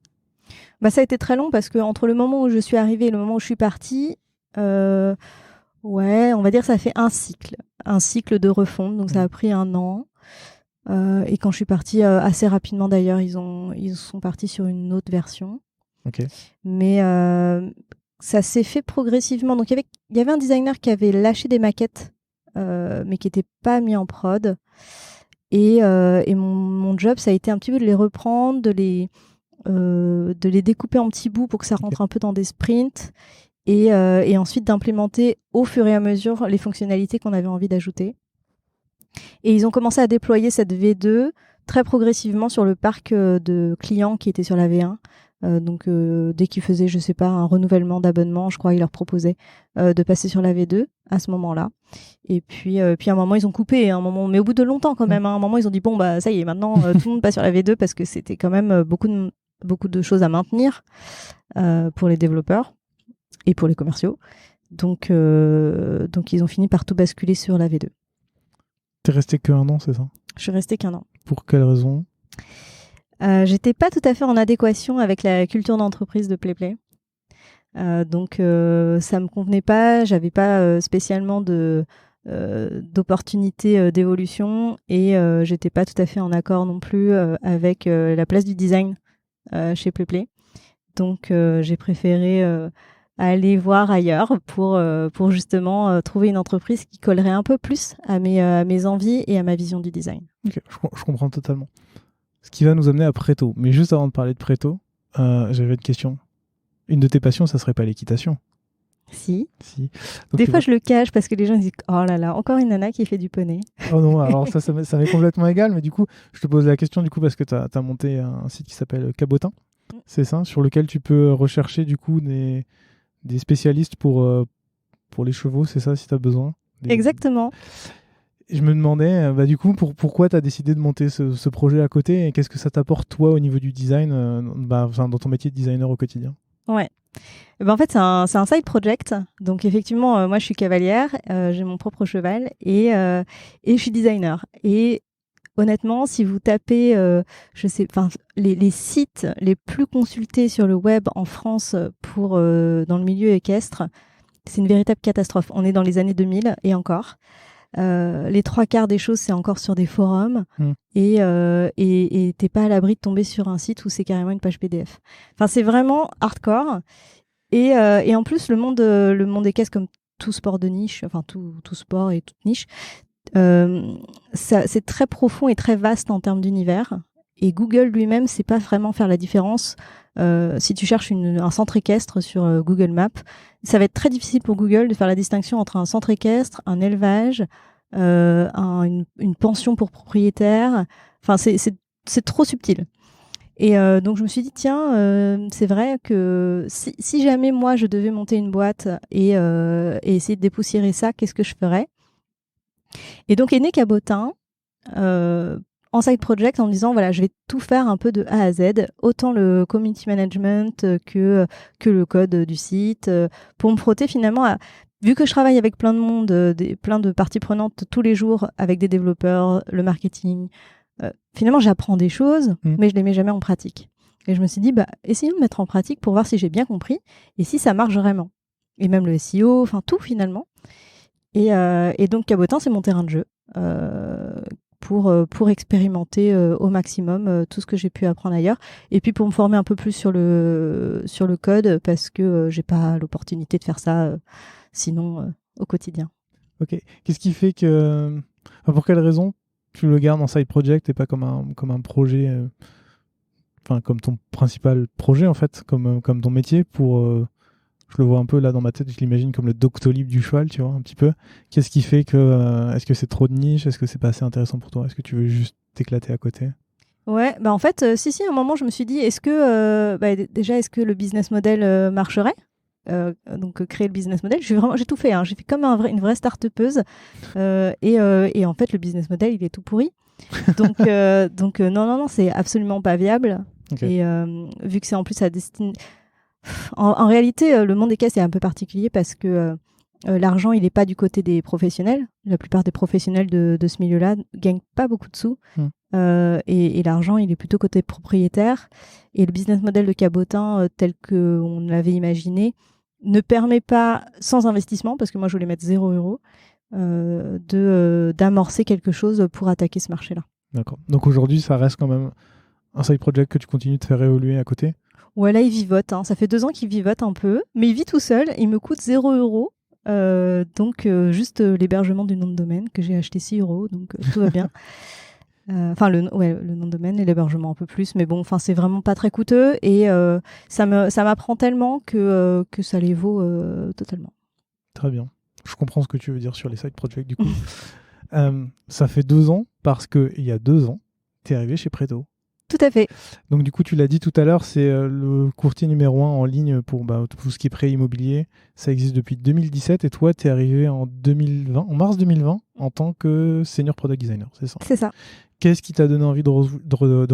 Ça a été très long parce que entre le moment où je suis arrivée et le moment où je suis partie, ouais, on va dire que ça fait un cycle de refonte. Donc ça a pris 1 an. Et quand je suis partie assez rapidement d'ailleurs, ils sont partis sur une autre version. Okay. Mais ça s'est fait progressivement. Donc il y avait un designer qui avait lâché des maquettes, mais qui n'étaient pas mis en prod. Et mon job, ça a été un petit peu de les reprendre, de les découper en petits bouts pour que ça rentre un peu dans des sprints. Et ensuite d'implémenter au fur et à mesure les fonctionnalités qu'on avait envie d'ajouter. Et ils ont commencé à déployer cette V2 très progressivement sur le parc de clients qui étaient sur la V1. Donc dès qu'ils faisaient, je sais pas, un renouvellement d'abonnement, je crois, ils leur proposaient de passer sur la V2 à ce moment-là. Et puis à un moment, ils ont coupé, mais au bout de longtemps quand même. À un moment, ils ont dit bon bah ça y est, maintenant tout le monde passe sur la V2 parce que c'était quand même beaucoup de choses à maintenir pour les développeurs et pour les commerciaux. Donc ils ont fini par tout basculer sur la V2. T'es resté que 1 an, c'est ça? Je suis restée qu'1 an. Pour quelle raison? J'étais pas tout à fait en adéquation avec la culture d'entreprise de PlayPlay. Donc ça me convenait pas, j'avais pas spécialement d'opportunités d'évolution et j'étais pas tout à fait en accord non plus avec la place du design chez PlayPlay. Donc j'ai préféré aller voir ailleurs pour justement trouver une entreprise qui collerait un peu plus à mes envies et à ma vision du design. Ok, je comprends totalement. Ce qui va nous amener à Preto. Mais juste avant de parler de Preto, j'avais une question. Une de tes passions, ça serait pas l'équitation? Si. Donc, des fois, je le cache parce que les gens disent « Oh là là, encore une nana qui fait du poney. » Oh non, alors ça m'est complètement égal, mais du coup, je te pose la question du coup parce que tu as monté un site qui s'appelle Cabotin, c'est ça, sur lequel tu peux rechercher du coup des spécialistes pour les chevaux, c'est ça, si tu as besoin. Exactement. Je me demandais, du coup, pourquoi tu as décidé de monter ce projet à côté et qu'est-ce que ça t'apporte toi au niveau du design, dans ton métier de designer au quotidien? Ouais. En fait, c'est un side project. Donc, effectivement, moi, je suis cavalière, j'ai mon propre cheval et je suis designer. Et honnêtement, si vous tapez, les sites les plus consultés sur le web en France dans le milieu équestre, c'est une véritable catastrophe. On est dans les années 2000 et encore. Les 3/4 des choses, c'est encore sur des forums et t'es pas à l'abri de tomber sur un site où c'est carrément une page PDF. Enfin, c'est vraiment hardcore. Et en plus, le monde équestre, comme tout sport de niche, enfin tout sport et toute niche, c'est très profond et très vaste en termes d'univers. Et Google lui-même sait pas vraiment faire la différence. Si tu cherches un centre équestre sur Google Maps, ça va être très difficile pour Google de faire la distinction entre un centre équestre, un élevage, une pension pour propriétaire. Enfin, c'est trop subtil. Et donc je me suis dit tiens, c'est vrai que si jamais moi je devais monter une boîte et essayer de dépoussiérer ça, qu'est-ce que je ferais? Et donc est né Cabotin en side project en me disant voilà, je vais tout faire un peu de A à Z, autant le community management que le code du site, pour me frotter finalement vu que je travaille avec plein de monde, plein de parties prenantes tous les jours avec des développeurs, le marketing, finalement j'apprends des choses, mais je les mets jamais en pratique. Et je me suis dit essayons de mettre en pratique pour voir si j'ai bien compris et si ça marche vraiment. Et même le SEO, enfin tout finalement. Et donc Cabotin, c'est mon terrain de jeu pour expérimenter au maximum tout ce que j'ai pu apprendre ailleurs. Et puis pour me former un peu plus sur le code parce que j'ai pas l'opportunité de faire ça sinon au quotidien. Ok. Qu'est-ce qui fait que... pour quelle raison tu le gardes en side project et pas comme un projet, comme ton principal projet en fait, comme ton métier je le vois un peu là dans ma tête, je l'imagine comme le Doctolib du cheval, tu vois, un petit peu. Qu'est-ce qui fait que... est-ce que c'est trop de niche? Est-ce que c'est pas assez intéressant pour toi? Est-ce que tu veux juste t'éclater à côté? Ouais, en fait, si, à un moment, je me suis dit, est-ce que le business model marcherait? Donc créer le business model, j'ai tout fait, hein. J'ai fait comme une vraie start-upeuse et en fait le business model il est tout pourri. Donc non, c'est absolument pas viable. Okay. Et vu que c'est en plus à destination, en réalité le monde des caisses est un peu particulier parce que l'argent il est pas du côté des professionnels. La plupart des professionnels de ce milieu-là gagnent pas beaucoup de sous. Et l'argent il est plutôt côté propriétaire. Et le business model de Cabotin tel qu'on l'avait imaginé ne permet pas, sans investissement, parce que moi je voulais mettre 0 €, d'amorcer quelque chose pour attaquer ce marché-là. D'accord. Donc aujourd'hui, ça reste quand même un side project que tu continues de faire évoluer à côté? Ouais, là il vivote. Hein. Ça fait 2 ans qu'il vivote un peu, mais il vit tout seul. Il me coûte 0 €. Donc juste l'hébergement du nom de domaine que j'ai acheté 6 €. Donc tout va bien. Enfin, le nom de domaine et l'hébergement un peu plus, mais bon, c'est vraiment pas très coûteux et ça m'apprend tellement que ça les vaut totalement. Très bien. Je comprends ce que tu veux dire sur les side projects du coup. Ça fait 2 ans parce qu'il y a 2 ans, tu es arrivé chez Preto. Tout à fait. Donc du coup, tu l'as dit tout à l'heure, c'est le courtier numéro 1 en ligne pour tout ce qui est prêt immobilier. Ça existe depuis 2017 et toi, tu es arrivé en mars 2020 en tant que senior product designer, c'est ça? C'est ça. Qu'est-ce qui t'a donné envie de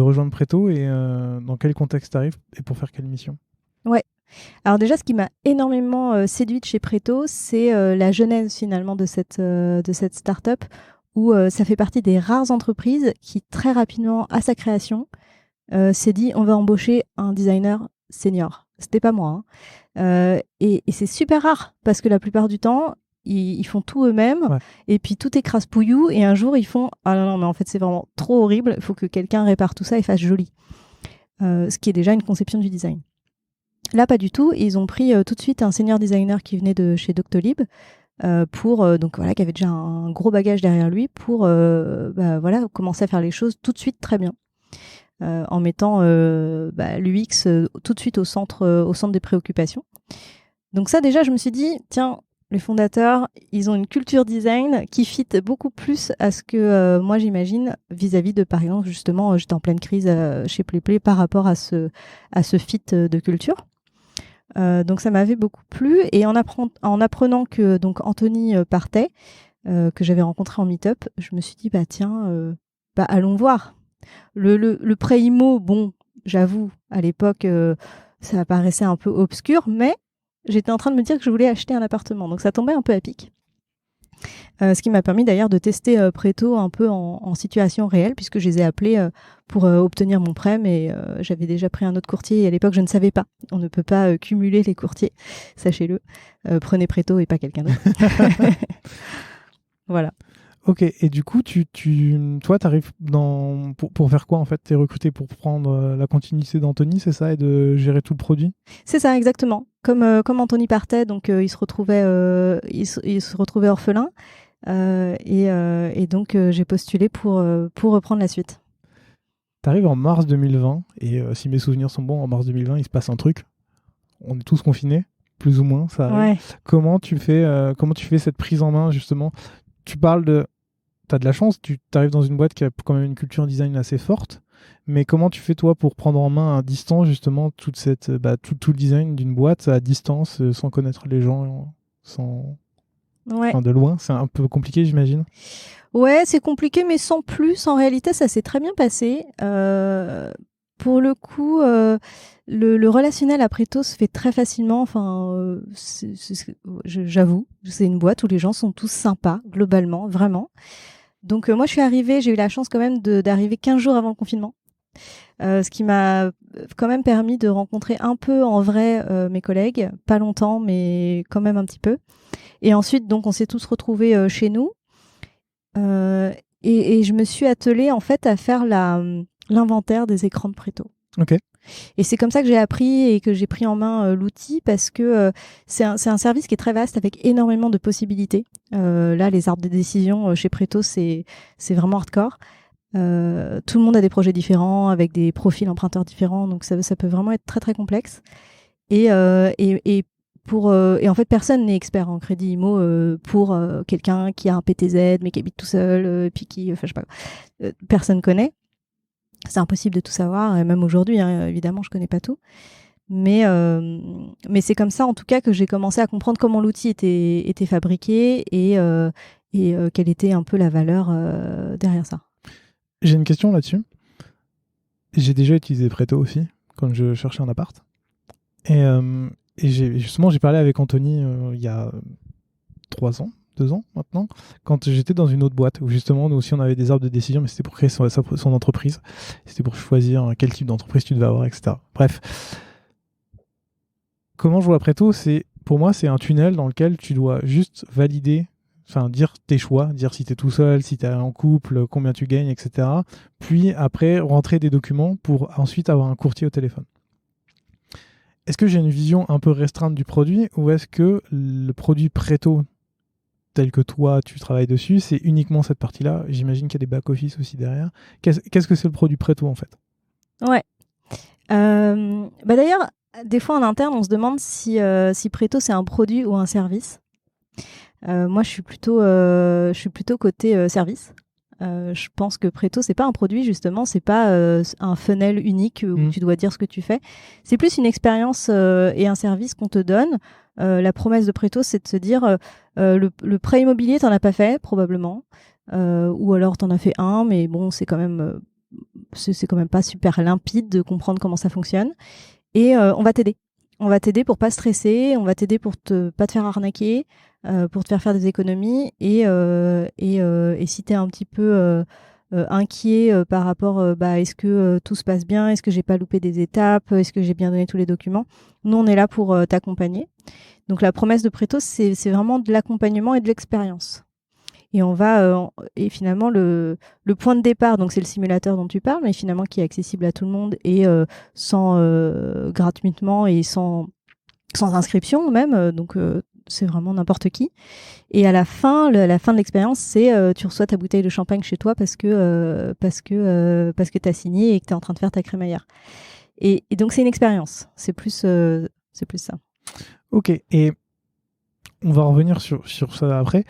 rejoindre Preto et dans quel contexte t'arrives et pour faire quelle mission? Ouais. Alors déjà, ce qui m'a énormément séduite chez Preto, c'est la genèse finalement de cette start-up où ça fait partie des rares entreprises qui très rapidement, à sa création, s'est dit on va embaucher un designer senior. C'était pas moi. Et c'est super rare parce que la plupart du temps, ils font tout eux-mêmes et puis tout est crasse-pouillou et un jour ils font ah non mais en fait c'est vraiment trop horrible, il faut que quelqu'un répare tout ça et fasse joli. Ce qui est déjà une conception du design. Là pas du tout, ils ont pris tout de suite un senior designer qui venait de chez Doctolib donc voilà, qui avait déjà un gros bagage derrière lui pour voilà, commencer à faire les choses tout de suite très bien. En mettant l'UX tout de suite au centre des préoccupations. Donc ça déjà, je me suis dit, tiens, les fondateurs, ils ont une culture design qui fit beaucoup plus à ce que moi j'imagine vis-à-vis de, par exemple, justement, j'étais en pleine crise chez PlayPlay par rapport à ce fit de culture. Donc ça m'avait beaucoup plu et en apprenant que donc Anthony partait, que j'avais rencontré en meet-up, je me suis dit allons voir. Le pré-IMO, bon, j'avoue, à l'époque, ça paraissait un peu obscur, mais j'étais en train de me dire que je voulais acheter un appartement. Donc ça tombait un peu à pic. Ce qui m'a permis d'ailleurs de tester Preto un peu en situation réelle, puisque je les ai appelés pour obtenir mon prêt, mais j'avais déjà pris un autre courtier et à l'époque je ne savais pas. On ne peut pas cumuler les courtiers, sachez-le. Prenez Preto et pas quelqu'un d'autre. Voilà. Ok, et du coup, toi, t'arrives pour faire quoi en fait? T'es recruté pour prendre la continuité d'Anthony, c'est ça, et de gérer tout le produit? C'est ça, exactement. Comme Anthony partait, donc il se retrouvait orphelin, et donc j'ai postulé pour reprendre la suite. T'arrives en mars 2020, et si mes souvenirs sont bons, en mars 2020, il se passe un truc. On est tous confinés, plus ou moins, ça arrive. Ouais. Comment tu fais cette prise en main, justement? Tu parles de... T'as de la chance, tu arrives dans une boîte qui a quand même une culture design assez forte, mais comment tu fais toi pour prendre en main à distance justement tout le design d'une boîte à distance sans connaître les gens, Ouais. de loin? C'est un peu compliqué, j'imagine. Ouais, c'est compliqué, mais sans plus. En réalité, ça s'est très bien passé. Pour le coup, le relationnel après tout se fait très facilement. Enfin, j'avoue, c'est une boîte où les gens sont tous sympas, globalement, vraiment. Donc moi, je suis arrivée, j'ai eu la chance quand même d'arriver 15 jours avant le confinement. Ce qui m'a quand même permis de rencontrer un peu en vrai mes collègues, pas longtemps, mais quand même un petit peu. Et ensuite, donc, on s'est tous retrouvés chez nous. Et je me suis attelée en fait à faire l'inventaire des écrans de Preto. Ok. Et c'est comme ça que j'ai appris et que j'ai pris en main l'outil parce que c'est un service qui est très vaste avec énormément de possibilités. Là, les arbres de décision chez Preto, c'est vraiment hardcore. Tout le monde a des projets différents avec des profils emprunteurs différents, donc ça peut vraiment être très très complexe. Et en fait, personne n'est expert en crédit IMO pour quelqu'un qui a un PTZ mais qui habite tout seul et puis qui, enfin, je sais pas, personne connaît. C'est impossible de tout savoir, et même aujourd'hui, hein, évidemment, je connais pas tout. Mais c'est comme ça, en tout cas, que j'ai commencé à comprendre comment l'outil était fabriqué et quelle était un peu la valeur derrière ça. J'ai une question là-dessus. J'ai déjà utilisé Preto aussi quand je cherchais un appart. Et j'ai parlé avec Anthony il y a 3 ans, 2 ans maintenant, quand j'étais dans une autre boîte où justement nous aussi on avait des arbres de décision, mais c'était pour créer son entreprise, c'était pour choisir quel type d'entreprise tu devais avoir, etc. Bref, comment je vois Preto, pour moi c'est un tunnel dans lequel tu dois juste valider, enfin dire tes choix, dire si tu es tout seul, si tu es en couple, combien tu gagnes, etc. Puis après rentrer des documents pour ensuite avoir un courtier au téléphone. Est-ce que j'ai une vision un peu restreinte du produit ou est-ce que le produit Preto tel que toi tu travailles dessus, c'est uniquement cette partie-là? J'imagine qu'il y a des back-office aussi derrière. Qu'est-ce que c'est le produit Preto en fait? Ouais. D'ailleurs, des fois en interne, on se demande si Preto c'est un produit ou un service. Moi, je suis plutôt côté service. Je pense que Preto, c'est pas un produit, justement, c'est pas un funnel unique où tu dois dire ce que tu fais. C'est plus une expérience et un service qu'on te donne. La promesse de Preto, c'est de se dire le prêt immobilier, t'en as pas fait, probablement. Ou alors t'en as fait un, mais bon, c'est quand même pas super limpide de comprendre comment ça fonctionne. Et on va t'aider. on va t'aider pour pas stresser, on va t'aider pour pas te faire arnaquer, pour te faire des économies et si t'es un petit peu inquiet par rapport est-ce que tout se passe bien, est-ce que j'ai pas loupé des étapes, est-ce que j'ai bien donné tous les documents, nous on est là pour t'accompagner. Donc la promesse de Preto, c'est vraiment de l'accompagnement et de l'expérience. Et on va et finalement le point de départ, donc c'est le simulateur dont tu parles, mais finalement qui est accessible à tout le monde et sans gratuitement et sans inscription même, donc c'est vraiment n'importe qui. Et à la fin de l'expérience, c'est tu reçois ta bouteille de champagne chez toi parce que t'as signé et que t'es en train de faire ta crémaillère. Et donc c'est une expérience. C'est plus ça. Ok. Et on va revenir sur ça après.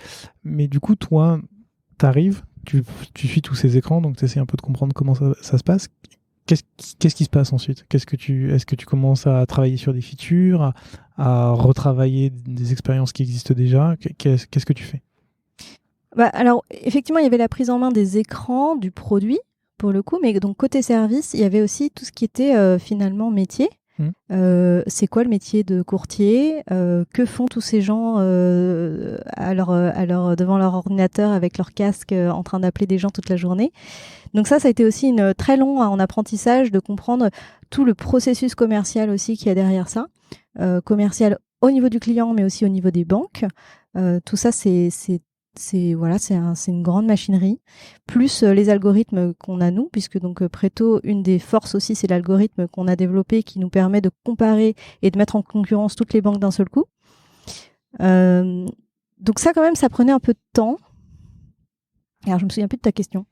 Mais du coup, toi, t'arrives, tu suis tous ces écrans, donc tu essaies un peu de comprendre comment ça se passe. Qu'est-ce qui se passe ensuite? Est-ce que tu commences à travailler sur des features, à retravailler des expériences qui existent déjà? Qu'est-ce que tu fais? Alors, effectivement, il y avait la prise en main des écrans, du produit, pour le coup, mais donc côté service, il y avait aussi tout ce qui était finalement métier. C'est quoi le métier de courtier? Que font tous ces gens devant leur ordinateur avec leur casque en train d'appeler des gens toute la journée? Donc ça a été aussi très long en apprentissage de comprendre tout le processus commercial aussi qu'il y a derrière ça. Commercial au niveau du client, mais aussi au niveau des banques. Tout ça, c'est une grande machinerie, plus les algorithmes qu'on a nous, puisque donc Preto, une des forces aussi, c'est l'algorithme qu'on a développé qui nous permet de comparer et de mettre en concurrence toutes les banques d'un seul coup. Donc ça, quand même, ça prenait un peu de temps. Alors, je me souviens plus de ta question.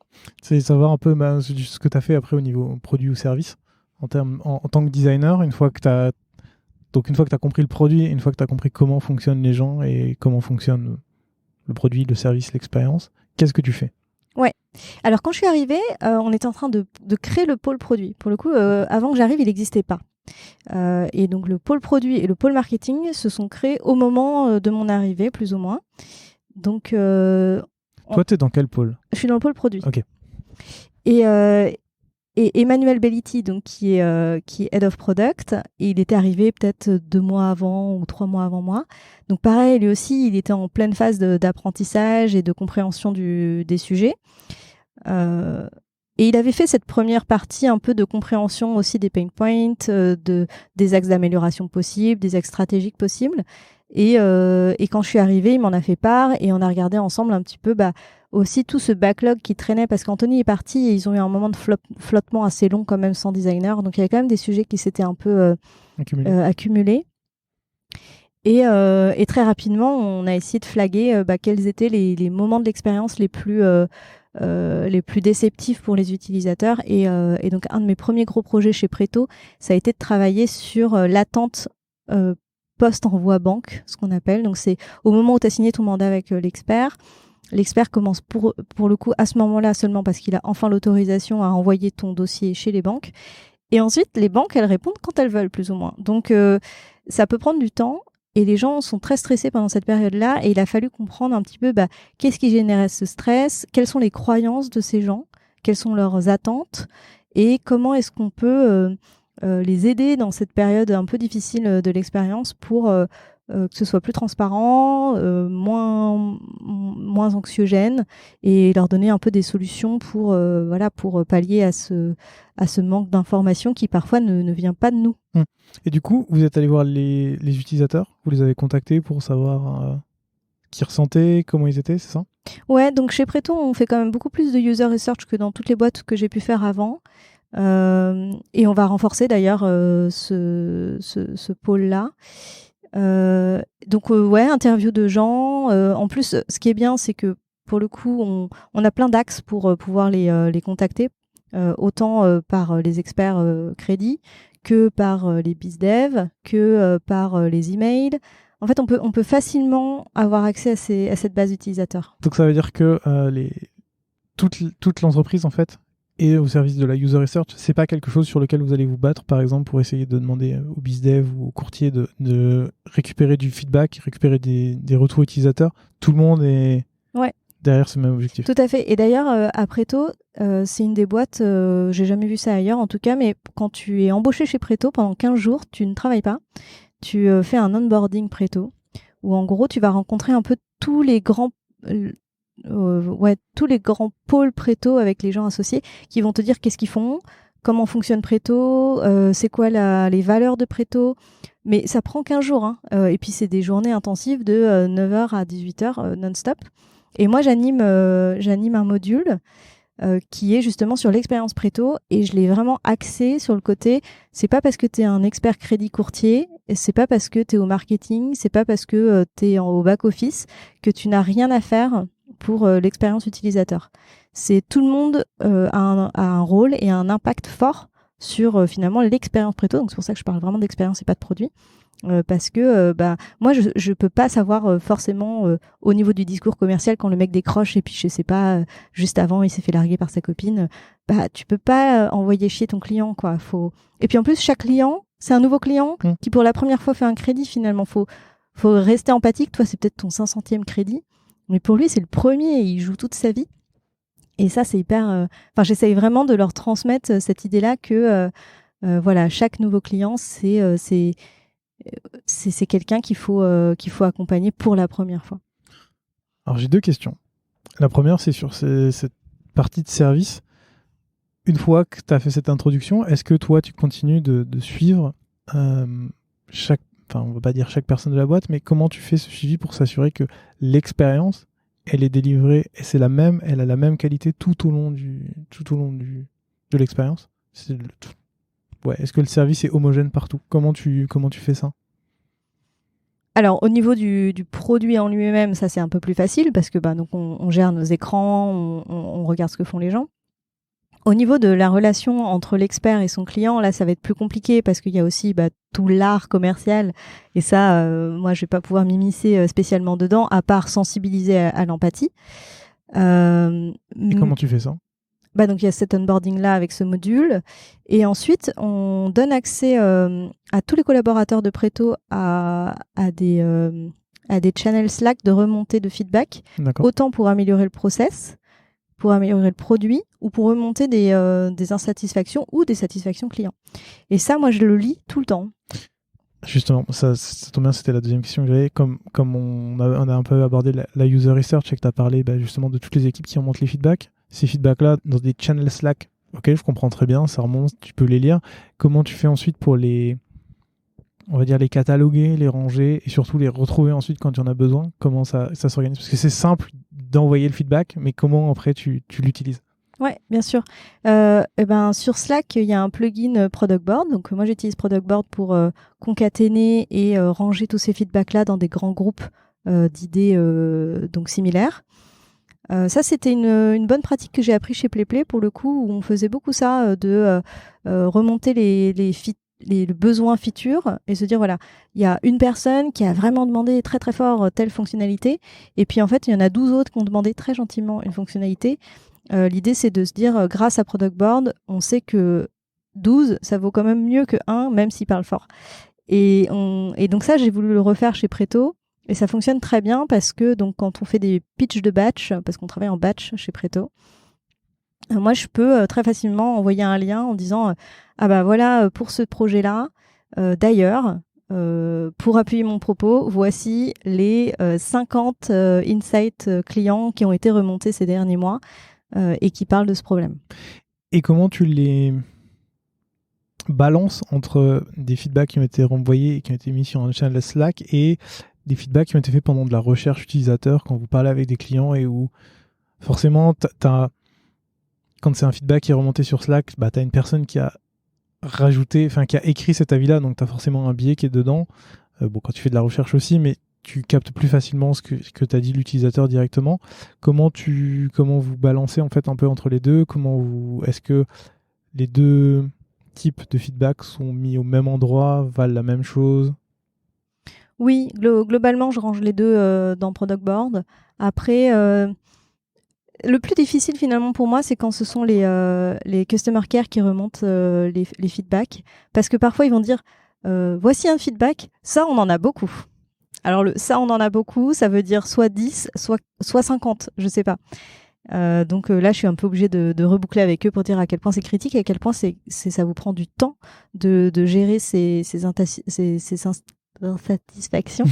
C'est savoir un peu ce que tu as fait après au niveau produit ou service, en tant que designer, une fois que tu as compris le produit, une fois que tu as compris comment fonctionnent les gens et comment fonctionne le produit, le service, l'expérience, qu'est-ce que tu fais? Ouais. Alors, quand je suis arrivée, on était en train de créer le pôle produit. Pour le coup, avant que j'arrive, il n'existait pas. Et donc, le pôle produit et le pôle marketing se sont créés au moment de mon arrivée, plus ou moins. Donc, toi, tu es dans quel pôle? Je suis dans le pôle produit. Ok. Et Emmanuel Belliti, donc, qui est Head of Product, et il était arrivé peut-être 2 mois avant ou 3 mois avant moi. Donc pareil, lui aussi, il était en pleine phase d'apprentissage et de compréhension des sujets. Et il avait fait cette première partie un peu de compréhension aussi des pain points, des axes d'amélioration possibles, des axes stratégiques possibles. Et quand je suis arrivée, il m'en a fait part et on a regardé ensemble un petit peu aussi tout ce backlog qui traînait parce qu'Anthony est parti et ils ont eu un moment de flottement assez long quand même sans designer. Donc il y avait quand même des sujets qui s'étaient un peu accumulés. Et très rapidement, on a essayé de flaguer quels étaient les moments de l'expérience les plus déceptifs pour les utilisateurs. Et donc un de mes premiers gros projets chez Preto, ça a été de travailler sur l'attente post-envoi banque, ce qu'on appelle. Donc c'est au moment où tu as signé ton mandat avec l'expert. L'expert commence pour le coup à ce moment-là seulement parce qu'il a enfin l'autorisation à envoyer ton dossier chez les banques. Et ensuite, les banques, elles répondent quand elles veulent, plus ou moins. Donc, ça peut prendre du temps. Et les gens sont très stressés pendant cette période-là. Et il a fallu comprendre un petit peu qu'est-ce qui générait ce stress, quelles sont les croyances de ces gens, quelles sont leurs attentes et comment est-ce qu'on peut les aider dans cette période un peu difficile de l'expérience pour que ce soit plus transparent, moins anxiogène et leur donner un peu des solutions pour pallier à ce manque d'information qui parfois ne vient pas de nous. Et du coup, vous êtes allé voir les utilisateurs? Vous les avez contactés pour savoir qui ressentaient, comment ils étace, c'est ça? Ouais, donc chez Preto, on fait quand même beaucoup plus de user research que dans toutes les boîtes que j'ai pu faire avant. Et on va renforcer d'ailleurs ce pôle-là. Donc interview de gens. En plus, ce qui est bien, c'est que pour le coup, on a plein d'axes pour pouvoir les contacter, autant par les experts crédits que par les bizdev, que par les emails. En fait, on peut facilement avoir accès à cette base d'utilisateurs. Donc ça veut dire que toute l'entreprise en fait est au service de la user research. C'est pas quelque chose sur lequel vous allez vous battre, par exemple, pour essayer de demander au bizdev ou au courtier de récupérer du feedback, récupérer des retours utilisateurs. Tout le monde est derrière ce même objectif. Tout à fait. Et d'ailleurs, à Preto, c'est une des boîtes, j'ai jamais vu ça ailleurs en tout cas, mais quand tu es embauché chez Preto, pendant 15 jours, tu ne travailles pas. tu fais un onboarding Préto, où en gros, tu vas rencontrer un peu tous les grands pôles Préto avec les gens associés qui vont te dire qu'est-ce qu'ils font, comment fonctionne Préto, c'est quoi les valeurs de Préto. Mais ça prend 15 jours. Hein. Et puis, c'est des journées intensives de 9h à 18h non-stop. Et moi, j'anime un module qui est justement sur l'expérience Préto. Et je l'ai vraiment axé sur le côté, c'est pas parce que tu es un expert crédit courtier, c'est pas parce que tu es au marketing, c'est pas parce que tu es au back-office que tu n'as rien à faire pour l'expérience utilisateur. C'est tout le monde a un rôle et un impact fort sur finalement l'expérience Préto. Donc c'est pour ça que je parle vraiment d'expérience et pas de produit. Parce que moi je peux pas savoir forcément au niveau du discours commercial quand le mec décroche et puis je sais pas juste avant il s'est fait larguer par sa copine, tu peux pas envoyer chier ton client quoi. Et puis en plus chaque client c'est un nouveau client qui pour la première fois fait un crédit finalement. Faut rester empathique. Toi c'est peut-être ton 500e crédit, mais pour lui c'est le premier et il joue toute sa vie. Et ça, c'est hyper. J'essaye vraiment de leur transmettre cette idée-là que voilà, chaque nouveau client, c'est quelqu'un qu'il faut accompagner pour la première fois. Alors, j'ai 2 questions. La première, c'est sur cette partie de service. Une fois que tu as fait cette introduction, est-ce que toi, tu continues de suivre on va pas dire chaque personne de la boîte, mais comment tu fais ce suivi pour s'assurer que l'expérience elle est délivrée et elle a la même qualité tout au long de l'expérience. Est-ce que le service est homogène partout? Comment tu fais ça? Alors au niveau du produit en lui-même, ça c'est un peu plus facile parce que donc on gère nos écrans, on regarde ce que font les gens. Au niveau de la relation entre l'expert et son client, là, ça va être plus compliqué parce qu'il y a aussi tout l'art commercial. Et ça, moi, je vais pas pouvoir m'immiscer spécialement dedans, à part sensibiliser à l'empathie. Et comment tu fais ça? Donc, il y a cet onboarding-là avec ce module. Et ensuite, on donne accès à tous les collaborateurs de Préto à des channels Slack de remontée de feedback, autant pour améliorer le process, pour améliorer le produit ou pour remonter des insatisfactions ou des satisfactions clients. Et ça, moi, je le lis tout le temps. Justement, ça tombe bien, c'était la deuxième question que j'avais. Comme on a un peu abordé la user research et que tu as parlé justement de toutes les équipes qui remontent les feedbacks, ces feedbacks-là, dans des channels Slack, ok, je comprends très bien, ça remonte, tu peux les lire. Comment tu fais ensuite pour on va dire les cataloguer, les ranger et surtout les retrouver ensuite quand tu en as besoin? Comment ça s'organise? Parce que c'est simple d'envoyer le feedback, mais comment après tu l'utilises? Ouais, bien sûr. Sur Slack, il y a un plugin Product Board. Donc moi, j'utilise Product Board pour concaténer et ranger tous ces feedbacks-là dans des grands groupes d'idées donc similaires. Ça, c'était une bonne pratique que j'ai appris chez PlayPlay pour le coup, où on faisait beaucoup ça, de remonter les besoins features et se dire voilà, il y a une personne qui a vraiment demandé très très fort telle fonctionnalité et puis en fait il y en a 12 autres qui ont demandé très gentiment une fonctionnalité. L'idée c'est de se dire grâce à Product Board on sait que 12 ça vaut quand même mieux que 1 même s'il parle fort et donc ça j'ai voulu le refaire chez Préto et ça fonctionne très bien parce que donc quand on fait des pitchs de batch parce qu'on travaille en batch chez Préto, moi, je peux très facilement envoyer un lien en disant voilà, pour ce projet-là, d'ailleurs, pour appuyer mon propos, voici les 50 insights clients qui ont été remontés ces derniers mois et qui parlent de ce problème. Et comment tu les balances entre des feedbacks qui ont été renvoyés et qui ont été mis sur un channel Slack et des feedbacks qui ont été faits pendant de la recherche utilisateur quand vous parlez avec des clients et où forcément quand c'est un feedback qui est remonté sur Slack, tu as une personne qui a qui a écrit cet avis-là, donc tu as forcément un biais qui est dedans. Quand tu fais de la recherche aussi, mais tu captes plus facilement ce que t'as dit l'utilisateur directement. Comment vous balancez en fait un peu entre les deux? Est-ce que les deux types de feedback sont mis au même endroit, valent la même chose? Oui, globalement, je range les deux dans Product Board. Après, le plus difficile finalement pour moi, c'est quand ce sont les customer care qui remontent les feedbacks. Parce que parfois, ils vont dire voici un feedback, ça, on en a beaucoup. Alors, ça, on en a beaucoup, ça veut dire soit 10, soit 50, je sais pas. Donc là, je suis un peu obligée de reboucler avec eux pour dire à quel point c'est critique et à quel point ça vous prend du temps de gérer ces d'insatisfaction.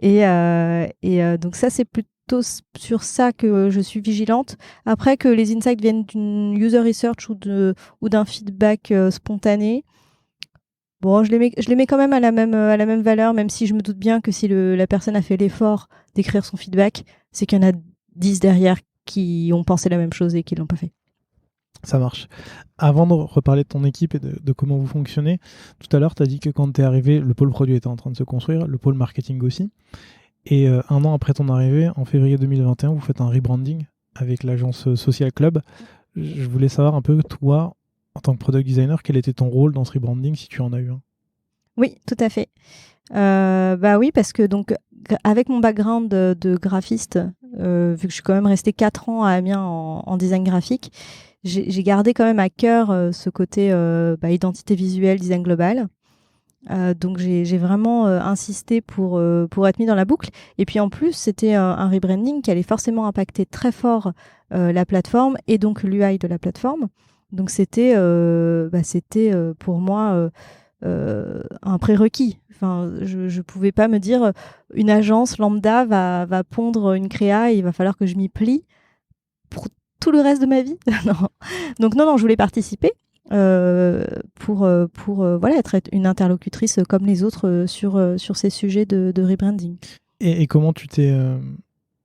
Donc ça, c'est plutôt sur ça que je suis vigilante. Après, que les insights viennent d'une user research ou d'un feedback spontané, bon, je les mets quand même à la même valeur, même si je me doute bien que si la personne a fait l'effort d'écrire son feedback, c'est qu'il y en a 10 derrière qui ont pensé la même chose et qui l'ont pas fait. Ça marche. Avant de reparler de ton équipe et de comment vous fonctionnez, tout à l'heure, tu as dit que quand tu es arrivé, le pôle produit était en train de se construire, le pôle marketing aussi. Et un an après ton arrivée, en février 2021, vous faites un rebranding avec l'agence Social Club. Je voulais savoir un peu, toi, en tant que product designer, quel était ton rôle dans ce rebranding, si tu en as eu un? Oui, tout à fait. Bah oui, parce que donc avec mon background de graphiste, vu que je suis quand même restée 4 ans à Amiens en design graphique, j'ai gardé quand même à cœur ce côté identité visuelle, design global. Donc j'ai vraiment insisté pour être mis dans la boucle. Et puis en plus, c'était un rebranding qui allait forcément impacter très fort la plateforme et donc l'UI de la plateforme. Donc c'était pour moi un prérequis. Enfin, je pouvais pas me dire une agence lambda va pondre une créa et il va falloir que je m'y plie pour tout le reste de ma vie. Non. Donc non, je voulais participer pour voilà, être une interlocutrice comme les autres sur ces sujets de rebranding. Et comment tu t'es...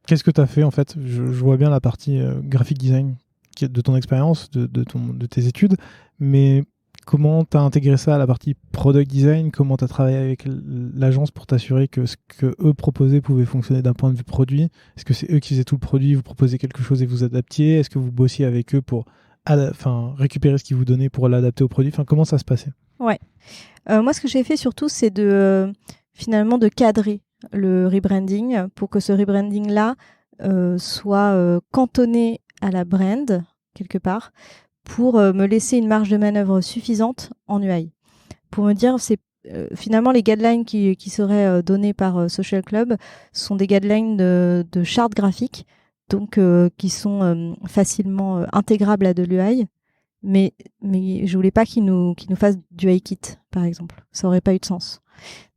Qu'est-ce que tu as fait en fait? Je vois bien la partie graphic design de ton expérience, de tes études, mais comment tu as intégré ça à la partie product design? Comment tu as travaillé avec l'agence pour t'assurer que ce que eux proposaient pouvait fonctionner d'un point de vue produit? Est-ce que c'est eux qui faisaient tout le produit, vous proposiez quelque chose et vous adaptiez? Est-ce que vous bossiez avec eux pour récupérer ce qu'ils vous donnaient pour l'adapter au produit? Comment ça se passait? Ouais. Moi, ce que j'ai fait surtout, c'est finalement de cadrer le rebranding pour que ce rebranding-là soit cantonné à la brand, quelque part, pour me laisser une marge de manœuvre suffisante en UI. Pour me dire, c'est finalement les guidelines qui seraient données par Social Club sont des guidelines de charte graphique, donc qui sont facilement intégrables à de l'UI. Mais je voulais pas qu'ils nous fassent du UI-kit, par exemple. Ça aurait pas eu de sens.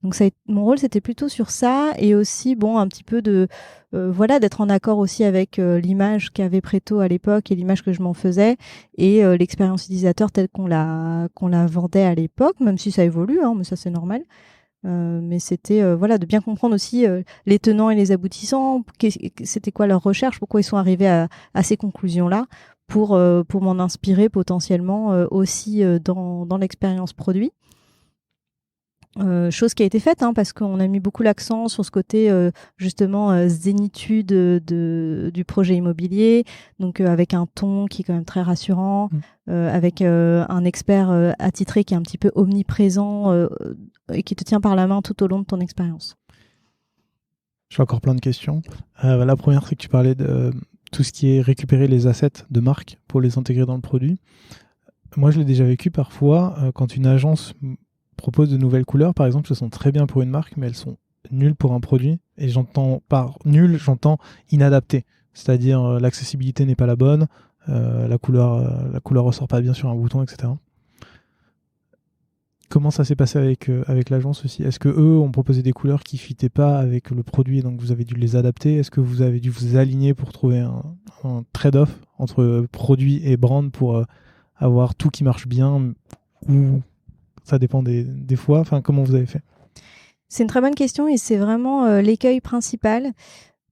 Donc mon rôle, c'était plutôt sur ça et aussi, un petit peu d'être en accord aussi avec l'image qu'avait Preto à l'époque et l'image que je m'en faisais et l'expérience utilisateur telle qu'on la vendait à l'époque, même si ça évolue, mais ça c'est normal. Mais c'était de bien comprendre aussi les tenants et les aboutissants, c'était quoi leur recherche, pourquoi ils sont arrivés à ces conclusions-là, pour m'en inspirer potentiellement aussi dans l'expérience produit. Chose qui a été faite, parce qu'on a mis beaucoup l'accent sur ce côté justement zénitude du projet immobilier, donc avec un ton qui est quand même très rassurant, avec un expert attitré qui est un petit peu omniprésent et qui te tient par la main tout au long de ton expérience. J'ai encore plein de questions. La première, c'est que tu parlais de tout ce qui est récupérer les assets de marque pour les intégrer dans le produit. Moi, je l'ai déjà vécu parfois quand une agence propose de nouvelles couleurs, par exemple, elles sont très bien pour une marque, mais elles sont nulles pour un produit. Et par nul, j'entends inadapté. C'est-à-dire l'accessibilité n'est pas la bonne, la couleur ressort pas bien sur un bouton, etc. Comment ça s'est passé avec l'agence aussi? Est-ce que eux ont proposé des couleurs qui ne fitaient pas avec le produit et donc vous avez dû les adapter? Est-ce que vous avez dû vous aligner pour trouver un trade-off entre produit et brand pour avoir tout qui marche bien, ou ça dépend des fois? Comment vous avez fait? C'est une très bonne question et c'est vraiment l'écueil principal.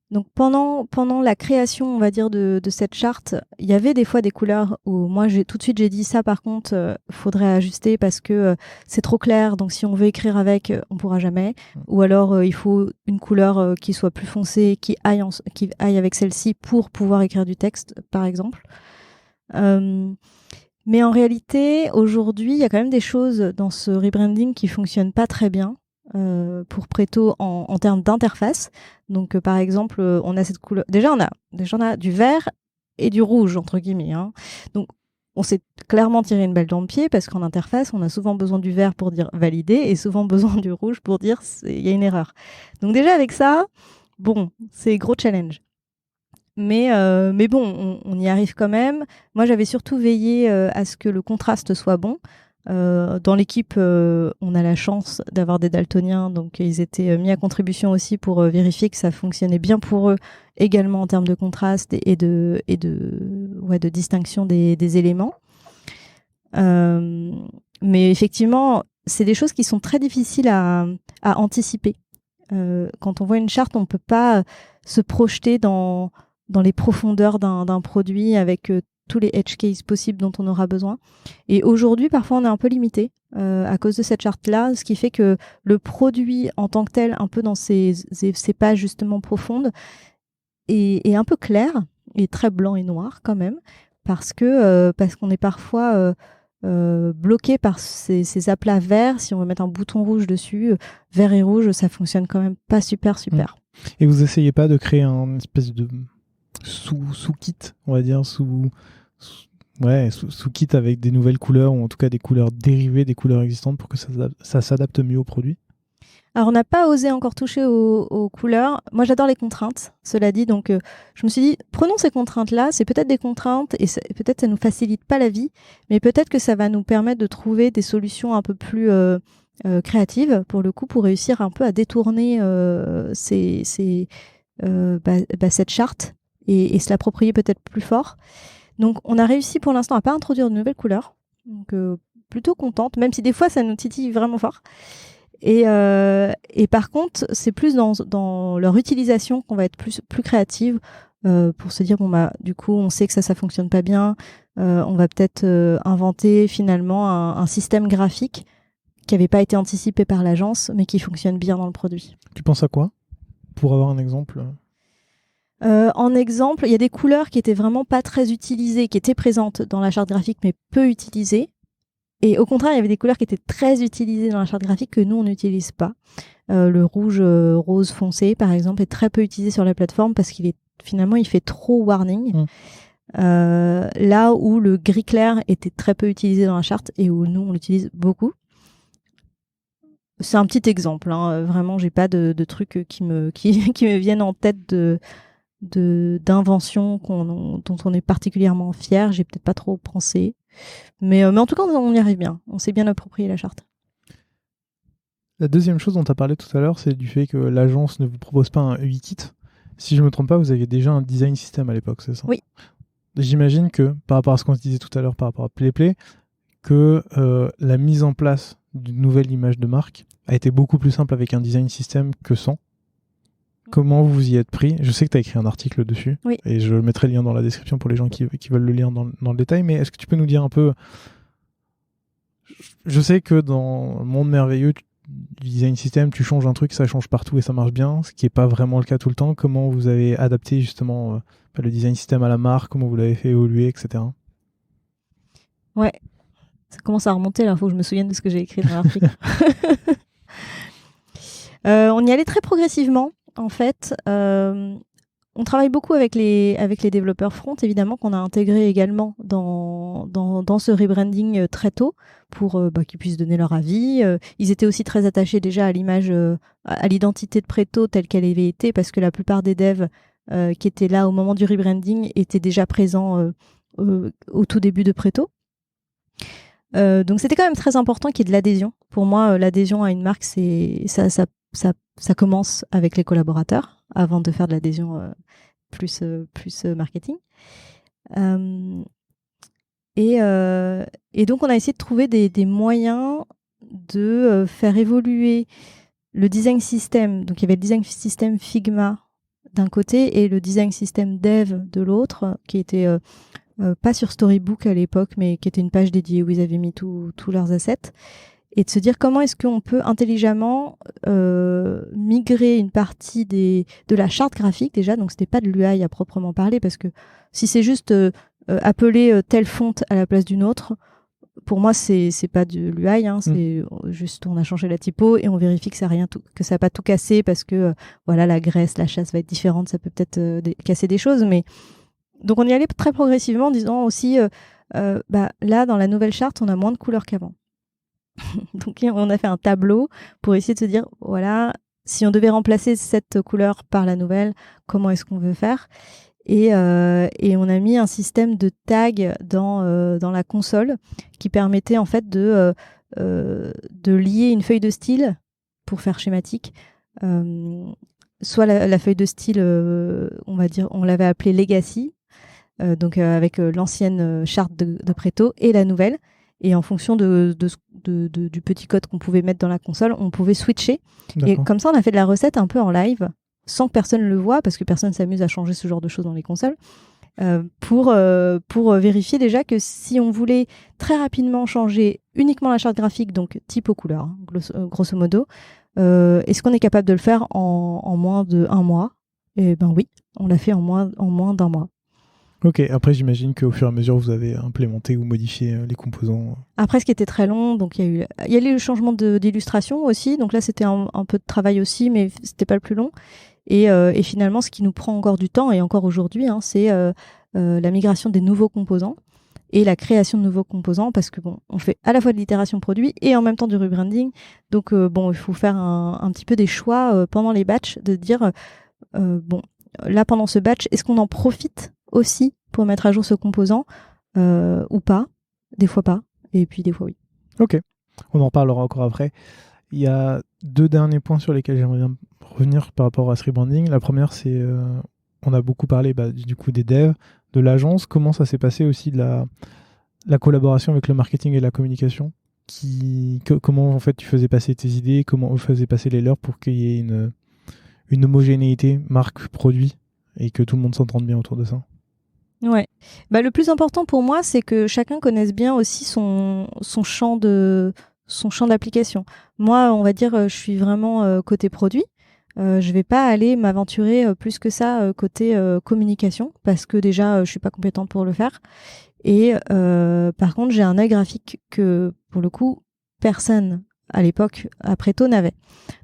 Donc pendant la création, on va dire, de cette charte, il y avait des fois des couleurs où moi tout de suite j'ai dit ça, par contre faudrait ajuster parce que c'est trop clair, donc si on veut écrire avec, on pourra jamais. Ou alors il faut une couleur qui soit plus foncée, qui aille avec celle-ci pour pouvoir écrire du texte, par exemple. Mais en réalité, aujourd'hui, il y a quand même des choses dans ce rebranding qui fonctionnent pas très bien. Pour Preto en termes d'interface. Donc par exemple, on a cette couleur. Déjà on a du vert et du rouge entre guillemets. Donc on s'est clairement tiré une balle dans le pied parce qu'en interface, on a souvent besoin du vert pour dire valider et souvent besoin du rouge pour dire il y a une erreur. Donc déjà avec ça, c'est gros challenge. Mais bon, on y arrive quand même. Moi, j'avais surtout veillé à ce que le contraste soit bon. Dans l'équipe, on a la chance d'avoir des daltoniens, donc ils étaient mis à contribution aussi pour vérifier que ça fonctionnait bien pour eux, également en termes de contraste et de distinction des éléments. Mais effectivement, c'est des choses qui sont très difficiles à anticiper. Quand on voit une charte, on ne peut pas se projeter dans les profondeurs d'un produit avec tous les edge cases possibles dont on aura besoin. Et aujourd'hui, parfois, on est un peu limité à cause de cette charte-là, ce qui fait que le produit en tant que tel, un peu dans ses pages justement profondes, est un peu clair, et très blanc et noir quand même, parce qu'on est parfois bloqué par ces aplats verts. Si on veut mettre un bouton rouge dessus, vert et rouge, ça fonctionne quand même pas super. Et vous essayez pas de créer un espèce de sous-kit, on va dire, sous-kit avec des nouvelles couleurs, ou en tout cas des couleurs dérivées des couleurs existantes pour que ça s'adapte mieux au produit? Alors, on n'a pas osé encore toucher aux couleurs. Moi, j'adore les contraintes, cela dit. Donc, je me suis dit, prenons ces contraintes-là. C'est peut-être des contraintes et peut-être ça nous facilite pas la vie, mais peut-être que ça va nous permettre de trouver des solutions un peu plus créatives, pour le coup, pour réussir un peu à détourner cette charte et se l'approprier peut-être plus fort. Donc, on a réussi pour l'instant à pas introduire de nouvelles couleurs. Donc, plutôt contente, même si des fois, ça nous titille vraiment fort. Et par contre, c'est plus dans leur utilisation qu'on va être plus créative pour se dire, du coup, on sait que ça fonctionne pas bien. On va peut-être inventer finalement un système graphique qui n'avait pas été anticipé par l'agence, mais qui fonctionne bien dans le produit. Tu penses à quoi? Pour avoir un exemple? En exemple, il y a des couleurs qui étaient vraiment pas très utilisées, qui étaient présentes dans la charte graphique, mais peu utilisées. Et au contraire, il y avait des couleurs qui étaient très utilisées dans la charte graphique que nous, on n'utilise pas. Le rouge rose foncé, par exemple, est très peu utilisé sur la plateforme parce qu'il fait trop warning. Là où le gris clair était très peu utilisé dans la charte et où nous, on l'utilise beaucoup. C'est un petit exemple. Vraiment, j'ai pas de trucs qui me viennent en tête d'inventions dont on est particulièrement fier. J'ai peut-être pas trop pensé. Mais en tout cas, on y arrive bien. On s'est bien approprié la charte. La deuxième chose dont tu as parlé tout à l'heure, c'est du fait que l'agence ne vous propose pas un UI-kit. Si je ne me trompe pas, vous aviez déjà un design system à l'époque, c'est ça? Oui. J'imagine que, par rapport à ce qu'on se disait tout à l'heure par rapport à PlayPlay, que la mise en place d'une nouvelle image de marque a été beaucoup plus simple avec un design system que sans. Comment vous y êtes pris? Je sais que tu as écrit un article dessus, oui. Et je mettrai le lien dans la description pour les gens qui veulent le lire dans le détail, mais est-ce que tu peux nous dire un peu... Je sais que dans le monde merveilleux du design system, tu changes un truc, ça change partout et ça marche bien, ce qui n'est pas vraiment le cas tout le temps. Comment vous avez adapté justement le design system à la marque, comment vous l'avez fait évoluer, etc. Ouais, ça commence à remonter là, il faut que je me souvienne de ce que j'ai écrit dans l'article. On y allait très progressivement. En fait, on travaille beaucoup avec les développeurs front, évidemment, qu'on a intégré également dans ce rebranding très tôt pour qu'ils puissent donner leur avis. Ils étaient aussi très attachés déjà à l'image, à l'identité de Preto telle qu'elle avait été, parce que la plupart des devs qui étaient là au moment du rebranding étaient déjà présents au tout début de Preto. Donc c'était quand même très important qu'il y ait de l'adhésion. Pour moi, l'adhésion à une marque, ça commence avec les collaborateurs avant de faire de l'adhésion plus marketing. Et donc on a essayé de trouver des moyens de faire évoluer le design system. Donc il y avait le design system Figma d'un côté et le design system Dev de l'autre, qui était pas sur Storybook à l'époque, mais qui était une page dédiée où ils avaient mis tous leurs assets. Et de se dire comment est-ce qu'on peut intelligemment migrer une partie de la charte graphique déjà. Donc c'était pas de l'UI à proprement parler, parce que si c'est juste appeler telle fonte à la place d'une autre, pour moi c'est pas de l'UI, c'est juste on a changé la typo et on vérifie que ça n'a pas tout cassé, parce que la graisse, la chasse va être différente, ça peut peut-être casser des choses. Mais donc on y allait très progressivement en disant aussi là dans la nouvelle charte on a moins de couleurs qu'avant. Donc on a fait un tableau pour essayer de se dire, si on devait remplacer cette couleur par la nouvelle, comment est-ce qu'on veut faire? Et on a mis un système de tag dans la console qui permettait en fait de lier une feuille de style, pour faire schématique, soit la feuille de style, on va dire, on l'avait appelée Legacy, donc avec l'ancienne charte de Préto et la nouvelle. Et en fonction du petit code qu'on pouvait mettre dans la console, on pouvait switcher. D'accord. Et comme ça, on a fait de la recette un peu en live, sans que personne le voie, parce que personne s'amuse à changer ce genre de choses dans les consoles, pour vérifier déjà que si on voulait très rapidement changer uniquement la charte graphique, donc type aux couleurs, hein, grosso modo, est-ce qu'on est capable de le faire en moins d'1 mois? Et ben oui, on l'a fait en moins d'1 mois. Ok, après j'imagine qu'au fur et à mesure vous avez implémenté ou modifié les composants. Après, ce qui était très long, donc il y a eu le changement d'illustration aussi, donc là c'était un peu de travail aussi, mais c'était pas le plus long. Et finalement, ce qui nous prend encore du temps, et encore aujourd'hui, hein, c'est la migration des nouveaux composants et la création de nouveaux composants, parce que bon, on fait à la fois de l'itération produit et en même temps du rebranding. Donc bon, il faut faire un petit peu des choix pendant les batchs, de dire bon, là pendant ce batch, est-ce qu'on en profite aussi pour mettre à jour ce composant ou pas? Des fois pas, et puis des fois oui. Ok, on en parlera encore après. Il y a 2 derniers points sur lesquels j'aimerais bien revenir par rapport à ce rebranding. La première, c'est on a beaucoup parlé du coup des devs, de l'agence. Comment ça s'est passé aussi de la collaboration avec le marketing et la communication, comment en fait tu faisais passer tes idées, comment eux faisaient passer les leurs pour qu'il y ait une homogénéité marque-produit et que tout le monde s'entende bien autour de ça. Ouais. Bah, le plus important pour moi, c'est que chacun connaisse bien aussi son champ d'application. Moi, on va dire, je suis vraiment côté produit. Je vais pas aller m'aventurer plus que ça côté communication, parce que déjà, je suis pas compétente pour le faire. Et par contre, j'ai un œil graphique que, pour le coup, personne à l'époque, après Préto, n'avait.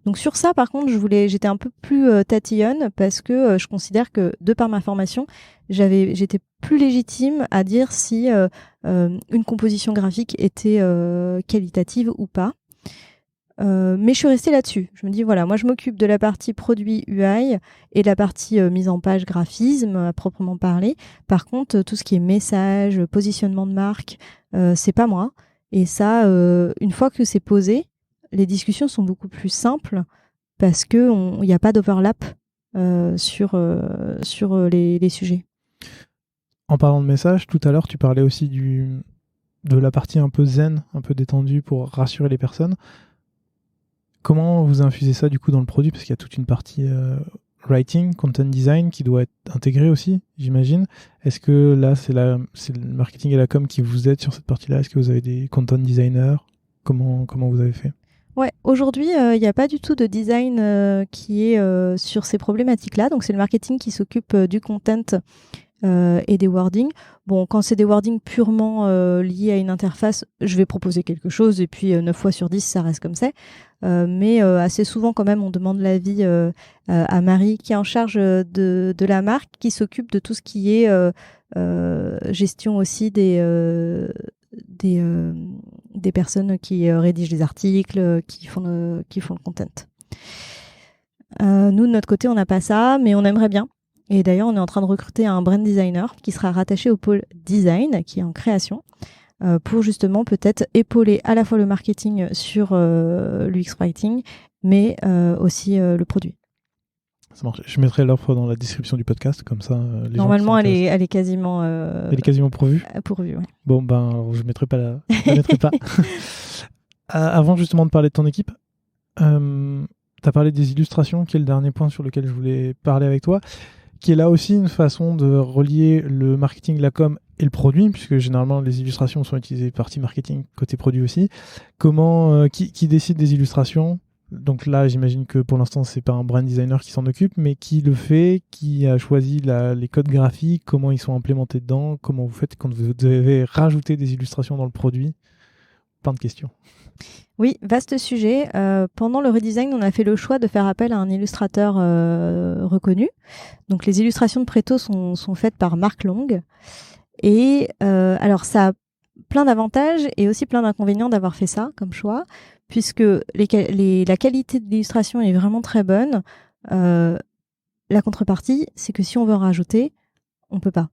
Donc sur ça, par contre, j'étais un peu plus tatillonne, parce que je considère que, de par ma formation, j'étais plus légitime à dire si une composition graphique était qualitative ou pas. Mais je suis restée là-dessus. Je me dis, voilà, moi je m'occupe de la partie produit UI et de la partie mise en page graphisme à proprement parler. Par contre, tout ce qui est message, positionnement de marque, c'est pas moi. Et ça, une fois que c'est posé, les discussions sont beaucoup plus simples, parce qu'il n'y a pas d'overlap sur les sujets. En parlant de message, tout à l'heure tu parlais aussi de la partie un peu zen, un peu détendue pour rassurer les personnes. Comment vous infusez ça du coup dans le produit? Parce qu'il y a toute une partie writing, content design qui doit être intégrée aussi, j'imagine. Est-ce que là, c'est le marketing et la com qui vous aident sur cette partie-là? Est-ce que vous avez des content designers? Comment vous avez fait? Ouais, aujourd'hui, il n'y a pas du tout de design qui est sur ces problématiques-là. Donc, c'est le marketing qui s'occupe du content et des wordings. Bon, quand c'est des wordings purement liés à une interface, je vais proposer quelque chose, et puis 9 fois sur 10, ça reste comme ça. Mais assez souvent, quand même, on demande l'avis à Marie, qui est en charge de la marque, qui s'occupe de tout ce qui est gestion aussi des personnes qui rédigent les articles, qui font le content. Nous, de notre côté, on n'a pas ça, mais on aimerait bien. Et d'ailleurs, on est en train de recruter un brand designer qui sera rattaché au pôle design, qui est en création, pour justement peut-être épauler à la fois le marketing sur l'UX Writing, mais aussi le produit. Ça marche. Je mettrai l'offre dans la description du podcast, comme ça les Normalement, gens elle est quasiment... Elle est quasiment pourvue. Pourvue, ouais. Bon, ben, je ne mettrai pas je la mettrai pas. Avant justement de parler de ton équipe, tu as parlé des illustrations, qui est le dernier point sur lequel je voulais parler avec toi, qui est là aussi une façon de relier le marketing, la com et le produit, puisque généralement les illustrations sont utilisées partie marketing, côté produit aussi. Comment, qui décide des illustrations? Donc là, j'imagine que pour l'instant, c'est pas un brand designer qui s'en occupe, mais qui le fait, qui a choisi les codes graphiques, comment ils sont implémentés dedans, comment vous faites quand vous devez rajouter des illustrations dans le produit. Plein de questions. Oui, vaste sujet. Pendant le redesign, on a fait le choix de faire appel à un illustrateur reconnu. Donc les illustrations de Préto sont faites par Marc Long. Et alors ça a plein d'avantages et aussi plein d'inconvénients d'avoir fait ça comme choix, puisque la qualité de l'illustration est vraiment très bonne. La contrepartie, c'est que si on veut en rajouter, on peut pas.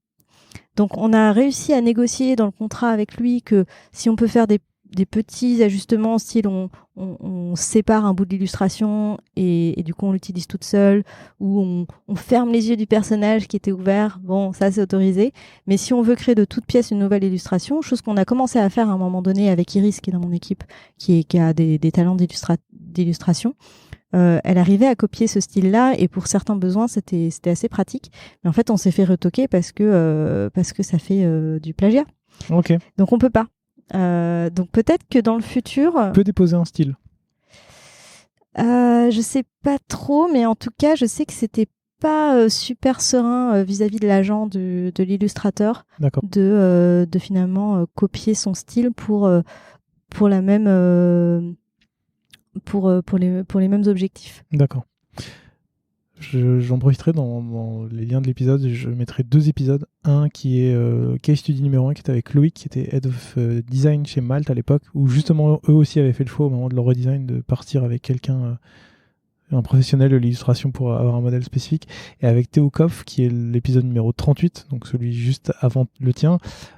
Donc, on a réussi à négocier dans le contrat avec lui que si on peut faire des petits ajustements, style on sépare un bout de l'illustration et du coup on l'utilise toute seule, ou on ferme les yeux du personnage qui était ouvert, bon, ça c'est autorisé. Mais si on veut créer de toutes pièces une nouvelle illustration, chose qu'on a commencé à faire à un moment donné avec Iris, qui est dans mon équipe, qui a des talents d'illustration, elle arrivait à copier ce style-là, et pour certains besoins c'était assez pratique. Mais en fait on s'est fait retoquer parce que ça fait du plagiat. Ok. Donc on peut pas. Donc peut-être que dans le futur, Tu peux déposer un style. je sais pas trop, mais en tout cas je sais que c'était pas super serein vis-à-vis de l'agent de l'illustrateur. D'accord. De finalement copier son style pour la même pour les mêmes objectifs. D'accord. J'en profiterai dans les liens de l'épisode. Je mettrai 2 épisodes. Un qui est Case Study numéro 1, qui était avec Loïc, qui était Head of Design chez Malte à l'époque, où justement eux aussi avaient fait le choix au moment de leur redesign de partir avec quelqu'un, un professionnel de l'illustration pour avoir un modèle spécifique. Et avec Théo Koff, qui est l'épisode numéro 38, donc celui juste avant le tien,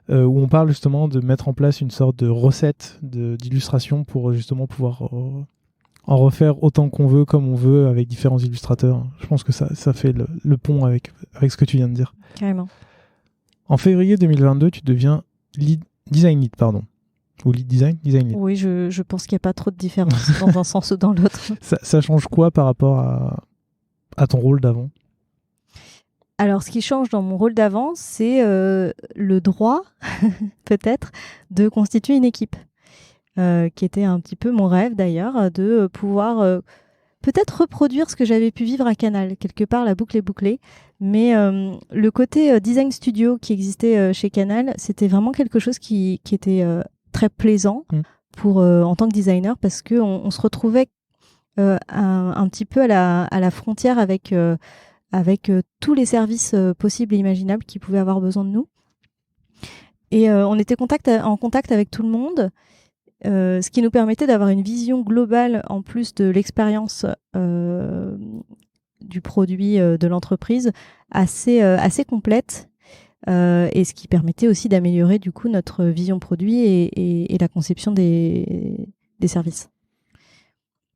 où on parle justement de mettre en place une sorte de recette d'illustration pour justement pouvoir en refaire autant qu'on veut, comme on veut, avec différents illustrateurs. Je pense que ça fait le pont avec ce que tu viens de dire. Carrément. En février 2022, tu deviens design lead, pardon. Ou lead design lead. Oui, je pense qu'il n'y a pas trop de différence dans un sens ou dans l'autre. Ça change quoi par rapport à ton rôle d'avant ? Alors, ce qui change dans mon rôle d'avant, c'est le droit, peut-être, de constituer une équipe. Qui était un petit peu mon rêve d'ailleurs, de pouvoir peut-être reproduire ce que j'avais pu vivre à Canal. Quelque part, la boucle est bouclée. Mais le côté design studio qui existait chez Canal, c'était vraiment quelque chose qui était très plaisant en tant que designer, parce qu'on se retrouvait un petit peu à la frontière avec tous les services possibles et imaginables qui pouvaient avoir besoin de nous. Et on était en contact avec tout le monde. Ce qui nous permettait d'avoir une vision globale, en plus de l'expérience du produit de l'entreprise, assez complète, et ce qui permettait aussi d'améliorer du coup notre vision produit et la conception des services.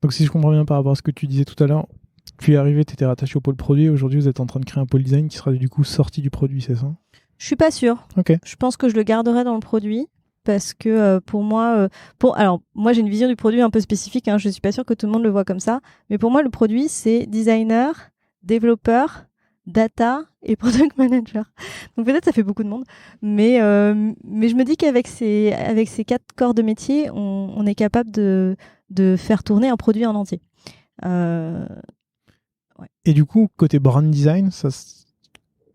Donc si je comprends bien par rapport à ce que tu disais tout à l'heure, tu es arrivé, tu étais rattaché au pôle produit, et aujourd'hui vous êtes en train de créer un pôle design qui sera du coup sorti du produit, c'est ça ? Je suis pas sûre. Ok. Je pense que je le garderai dans le produit. Parce que pour moi, alors moi j'ai une vision du produit un peu spécifique, hein, je suis pas sûre que tout le monde le voit comme ça, mais pour moi le produit c'est designer, développeur, data et product manager. Donc peut-être ça fait beaucoup de monde, mais je me dis qu'avec ces 4 corps de métier, on est capable de faire tourner un produit en entier. Ouais. Et du coup, côté brand design,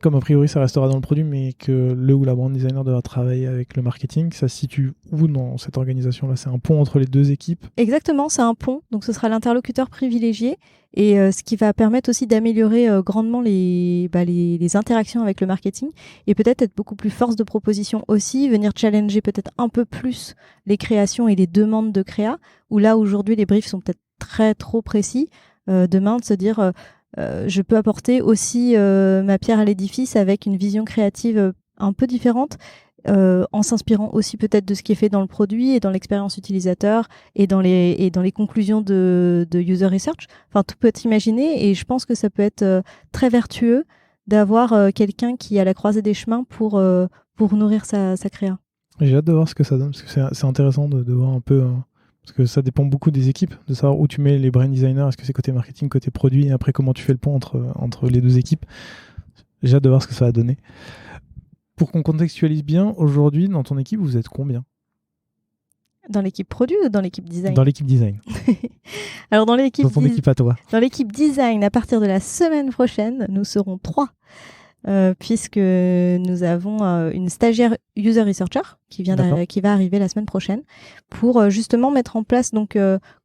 comme a priori ça restera dans le produit, mais que le ou la brand designer devra travailler avec le marketing, ça se situe où dans cette organisation-là ? C'est un pont entre les 2 équipes ? Exactement, c'est un pont, donc ce sera l'interlocuteur privilégié, et ce qui va permettre aussi d'améliorer grandement les interactions avec le marketing, et peut-être être beaucoup plus force de proposition aussi, venir challenger peut-être un peu plus les créations et les demandes de créa, où là aujourd'hui les briefs sont peut-être trop précis, demain de se dire... je peux apporter aussi ma pierre à l'édifice avec une vision créative un peu différente, en s'inspirant aussi peut-être de ce qui est fait dans le produit et dans l'expérience utilisateur et dans les conclusions de user research. Enfin, tout peut être imaginé, et je pense que ça peut être très vertueux d'avoir quelqu'un qui est à la croisée des chemins pour nourrir sa créa. J'ai hâte de voir ce que ça donne, parce que c'est intéressant de voir un peu... Parce que ça dépend beaucoup des équipes, de savoir où tu mets les brand designers, est-ce que c'est côté marketing, côté produit, et après comment tu fais le pont entre les 2 équipes. J'ai hâte de voir ce que ça va donner. Pour qu'on contextualise bien, aujourd'hui, dans ton équipe, vous êtes combien ? Dans l'équipe produit ou dans l'équipe design ? Dans l'équipe design. Alors dans l'équipe ton équipe à toi. Dans l'équipe design, à partir de la semaine prochaine, nous serons 3. Puisque nous avons une stagiaire user researcher qui va arriver la semaine prochaine pour justement mettre en place, donc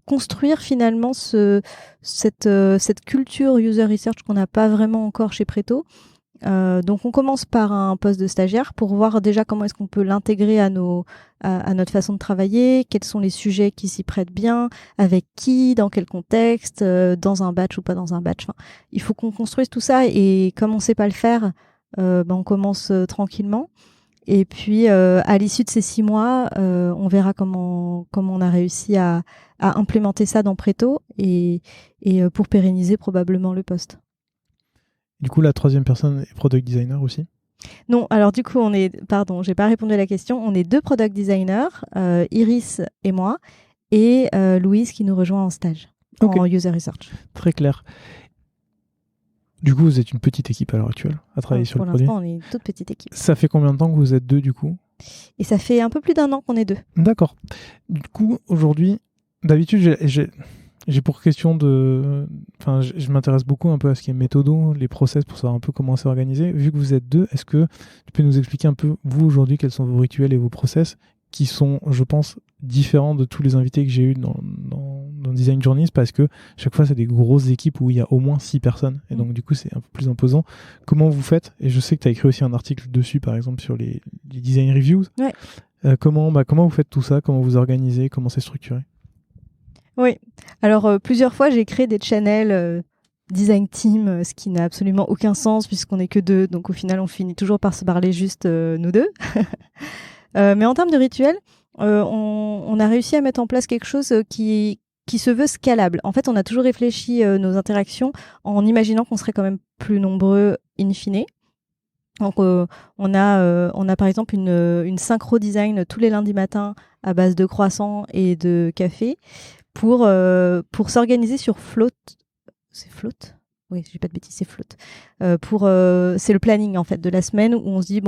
construire finalement cette culture user research qu'on n'a pas vraiment encore chez Preto. Donc on commence par un poste de stagiaire pour voir déjà comment est-ce qu'on peut l'intégrer à notre façon de travailler, quels sont les sujets qui s'y prêtent bien, avec qui, dans quel contexte, dans un batch ou pas dans un batch. Enfin, il faut qu'on construise tout ça, et comme on ne sait pas le faire, on commence tranquillement. Et puis, à l'issue de ces 6 mois, on verra comment on a réussi à implémenter ça dans Preto et pour pérenniser probablement le poste. Du coup, la troisième personne est product designer aussi? Non, alors du coup, j'ai pas répondu à la question. On est 2 product designers, Iris et moi, et Louise qui nous rejoint en stage, en user research. Très clair. Du coup, vous êtes une petite équipe à l'heure actuelle à travailler sur le produit? Pour l'instant, on est une toute petite équipe. Ça fait combien de temps que vous êtes 2 du coup? Et ça fait un peu plus d'1 an qu'on est 2. D'accord. Du coup, aujourd'hui, d'habitude, j'ai pour question de... Enfin, je m'intéresse beaucoup un peu à ce qui est méthodo, les process pour savoir un peu comment c'est organisé. Vu que vous êtes 2, est-ce que tu peux nous expliquer un peu, vous, aujourd'hui, quels sont vos rituels et vos process qui sont, je pense, différents de tous les invités que j'ai eus dans Design Journeys, parce que chaque fois, c'est des grosses équipes où il y a au moins 6 personnes. Et donc, du coup, c'est un peu plus imposant. Comment vous faites? Et je sais que tu as écrit aussi un article dessus, par exemple, sur les design reviews. Ouais. Comment vous faites tout ça? Comment vous organisez? Comment c'est structuré? Oui. Alors, plusieurs fois, j'ai créé des channels design team, ce qui n'a absolument aucun sens puisqu'on n'est que 2. Donc, au final, on finit toujours par se parler juste nous 2. Mais en termes de rituel, on a réussi à mettre en place quelque chose qui se veut scalable. En fait, on a toujours réfléchi nos interactions en imaginant qu'on serait quand même plus nombreux in fine. Donc, on a par exemple une synchro design tous les lundis matins à base de croissants et de café pour s'organiser sur Float. C'est Float ? Oui, je dis pas de bêtises, c'est Float. C'est le planning en fait de la semaine où on se dit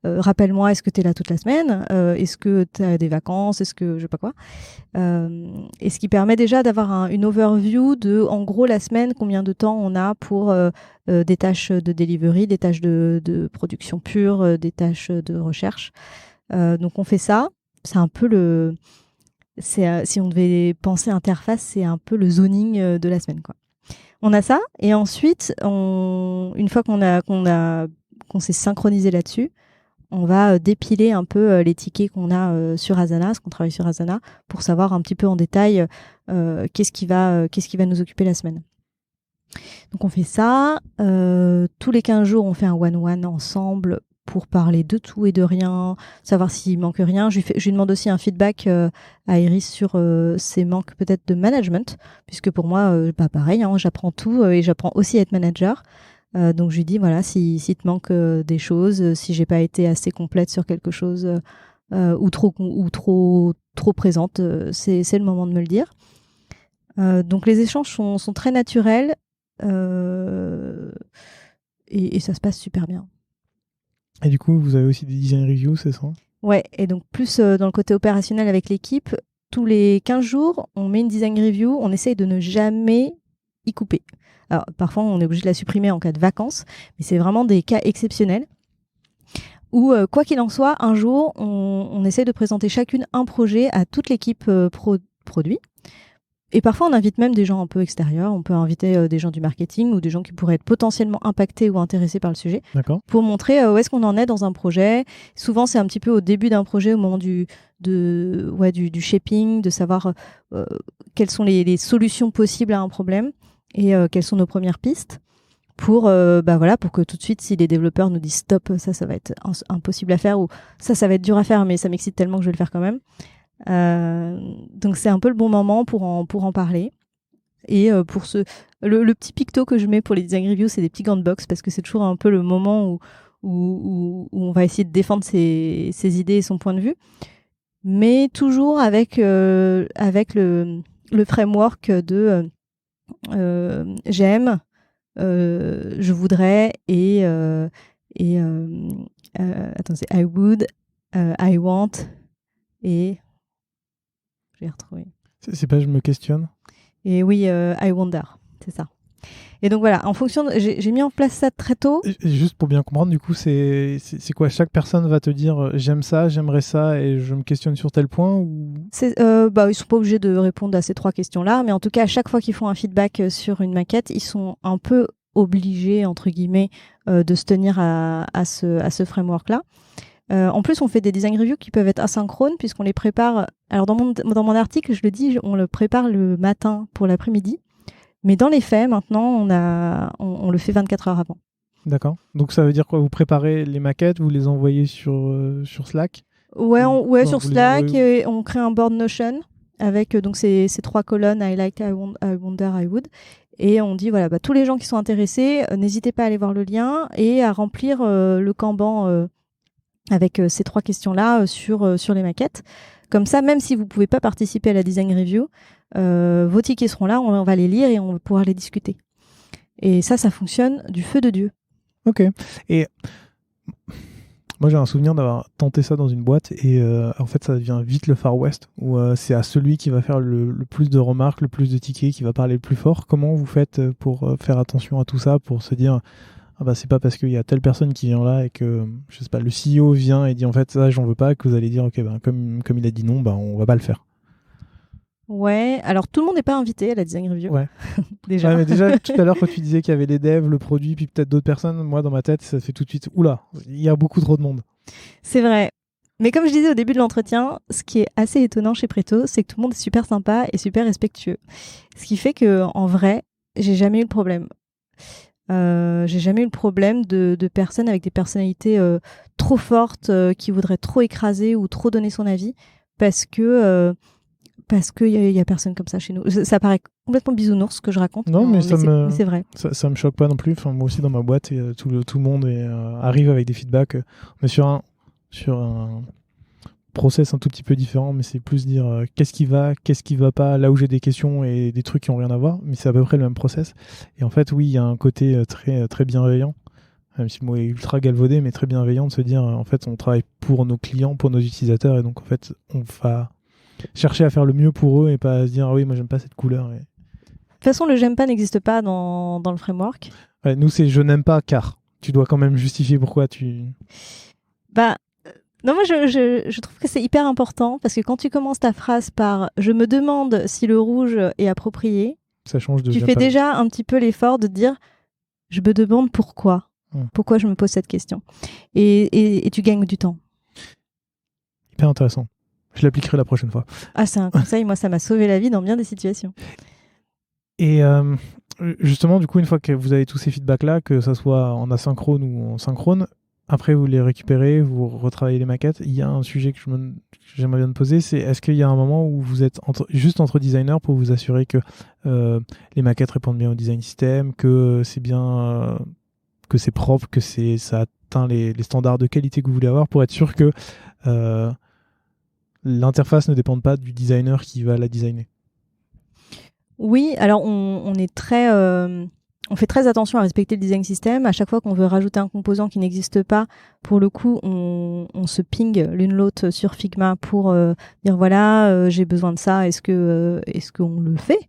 rappelle-moi, est-ce que tu es là toute la semaine, est-ce que tu as des vacances, est-ce que je sais pas quoi, et ce qui permet déjà d'avoir une overview de en gros la semaine, combien de temps on a pour des tâches de delivery, des tâches de production pure, des tâches de recherche. Donc on fait ça, c'est un peu si on devait penser interface, c'est un peu le zoning de la semaine, quoi. On a ça, et ensuite, une fois qu'on s'est synchronisé là-dessus, on va dépiler un peu les tickets qu'on a sur Asana, ce qu'on travaille sur Asana, pour savoir un petit peu en détail qu'est-ce qui va nous occuper la semaine. Donc on fait ça. Tous les 15 jours, on fait un one-one ensemble pour parler de tout et de rien, savoir s'il manque rien. Je lui demande aussi un feedback à Iris sur ses manques peut-être de management, puisque pour moi, pareil, hein, j'apprends tout et j'apprends aussi à être manager. Donc je lui dis, voilà, si te manque des choses, si j'ai pas été assez complète sur quelque chose ou trop présente, c'est le moment de me le dire. Donc les échanges sont très naturels et ça se passe super bien. Et du coup, vous avez aussi des design reviews, c'est ça? Ouais, et donc plus dans le côté opérationnel avec l'équipe, tous les 15 jours, on met une design review, on essaye de ne jamais y couper. Alors, parfois, on est obligé de la supprimer en cas de vacances, mais c'est vraiment des cas exceptionnels où, quoi qu'il en soit, un jour, on essaye de présenter chacune un projet à toute l'équipe produit. Et parfois, on invite même des gens un peu extérieurs. On peut inviter des gens du marketing ou des gens qui pourraient être potentiellement impactés ou intéressés par le sujet. D'accord. Pour montrer où est-ce qu'on en est dans un projet. Souvent, c'est un petit peu au début d'un projet, au moment du shaping, de savoir quelles sont les solutions possibles à un problème et quelles sont nos premières pistes. Pour que tout de suite, si les développeurs nous disent stop, ça va être impossible à faire, ou ça va être dur à faire, mais ça m'excite tellement que je vais le faire quand même. Donc c'est un peu le bon moment pour en parler. Et pour le petit picto que je mets pour les design reviews, c'est des petits gants de boxe, parce que c'est toujours un peu le moment où on va essayer de défendre ses idées et son point de vue, mais toujours avec le framework de j'aime, je voudrais et attends, c'est I would, I want et je vais retrouver. C'est pas je me questionne. Et oui, I wonder, c'est ça. Et donc voilà, en fonction j'ai mis en place ça très tôt. Et juste pour bien comprendre, du coup, c'est quoi? Chaque personne va te dire j'aime ça, j'aimerais ça et je me questionne sur tel point, ou... Ils sont pas obligés de répondre à ces 3 questions-là, mais en tout cas, à chaque fois qu'ils font un feedback sur une maquette, ils sont un peu obligés, entre guillemets, de se tenir à ce framework-là. En plus, on fait des design reviews qui peuvent être asynchrones puisqu'on les prépare. Alors dans mon article, je le dis, on le prépare le matin pour l'après-midi. Mais dans les faits, maintenant, on le fait 24 heures avant. D'accord. Donc ça veut dire quoi? Vous préparez les maquettes, vous les envoyez sur Slack? Ouais, Non, sur vous les Slack, envoyez... et on crée un board Notion avec donc ces 3 colonnes, I like, I wonder, I would. Et on dit, voilà, tous les gens qui sont intéressés, n'hésitez pas à aller voir le lien et à remplir le Kanban avec ces 3 questions-là sur les maquettes. Comme ça, même si vous ne pouvez pas participer à la design review, vos tickets seront là, on va les lire et on va pouvoir les discuter. Et ça fonctionne du feu de Dieu. Ok. Et moi, j'ai un souvenir d'avoir tenté ça dans une boîte et en fait, ça devient vite le Far West où c'est à celui qui va faire le plus de remarques, le plus de tickets, qui va parler le plus fort. Comment vous faites pour faire attention à tout ça, pour se dire ah bah c'est pas parce qu'il y a telle personne qui vient là et que je sais pas, le CEO vient et dit en fait ça j'en veux pas, que vous allez dire ok ben comme il a dit non, ben on va pas le faire. Ouais, alors tout le monde n'est pas invité à la design review. Ouais. Déjà. Ouais, mais déjà tout à l'heure quand tu disais qu'il y avait les devs, le produit, puis peut-être d'autres personnes, moi dans ma tête ça fait tout de suite oula, il y a beaucoup trop de monde. C'est vrai. Mais comme je disais au début de l'entretien, ce qui est assez étonnant chez Preto, c'est que tout le monde est super sympa et super respectueux. Ce qui fait que, en vrai, j'ai jamais eu le problème. J'ai jamais eu le problème de personnes avec des personnalités trop fortes, qui voudraient trop écraser ou trop donner son avis, parce qu'il y a personne comme ça chez nous. Ça paraît complètement bisounours ce que je raconte, Non mais mais c'est vrai. ça me choque pas non plus. Enfin, moi aussi dans ma boîte et, tout le monde arrive avec des feedbacks. On est sur un process un tout petit peu différent, mais c'est plus dire qu'est-ce qui va pas, là où j'ai des questions et des trucs qui ont rien à voir, mais c'est à peu près le même process. Et en fait, oui, il y a un côté très bienveillant, même si le mot est ultra galvaudé, mais très bienveillant de se dire en fait, on travaille pour nos clients, pour nos utilisateurs, et donc en fait, on va chercher à faire le mieux pour eux et pas à se dire ah oui, moi j'aime pas cette couleur. De toute façon, le j'aime pas n'existe pas dans le framework. Ouais, nous, c'est je n'aime pas car. Tu dois quand même justifier pourquoi tu. Non, moi je trouve que c'est hyper important parce que quand tu commences ta phrase par je me demande si le rouge est approprié, Ça change de. tu j'aime fais pas. déjà un petit peu l'effort de dire je me demande pourquoi. Pourquoi je me pose cette question. Et tu gagnes du temps. Hyper intéressant. Je l'appliquerai la prochaine fois. Ah, c'est un conseil, moi ça m'a sauvé la vie dans bien des situations. Et justement, du coup, une fois que vous avez tous ces feedbacks-là, que ça soit en asynchrone ou en synchrone, après vous les récupérez, vous retravaillez les maquettes. Il y a un sujet que j'aimerais bien te poser, c'est est-ce qu'il y a un moment où vous êtes juste entre designers pour vous assurer que les maquettes répondent bien au design system, que c'est bien, que c'est propre, que ça atteint les standards de qualité que vous voulez avoir, pour être sûr que l'interface ne dépende pas du designer qui va la designer. Oui, alors on est on fait très attention à respecter le design system. À chaque fois qu'on veut rajouter un composant qui n'existe pas, pour le coup, on se ping l'une l'autre sur Figma pour dire voilà, j'ai besoin de ça. Est-ce qu'on le fait?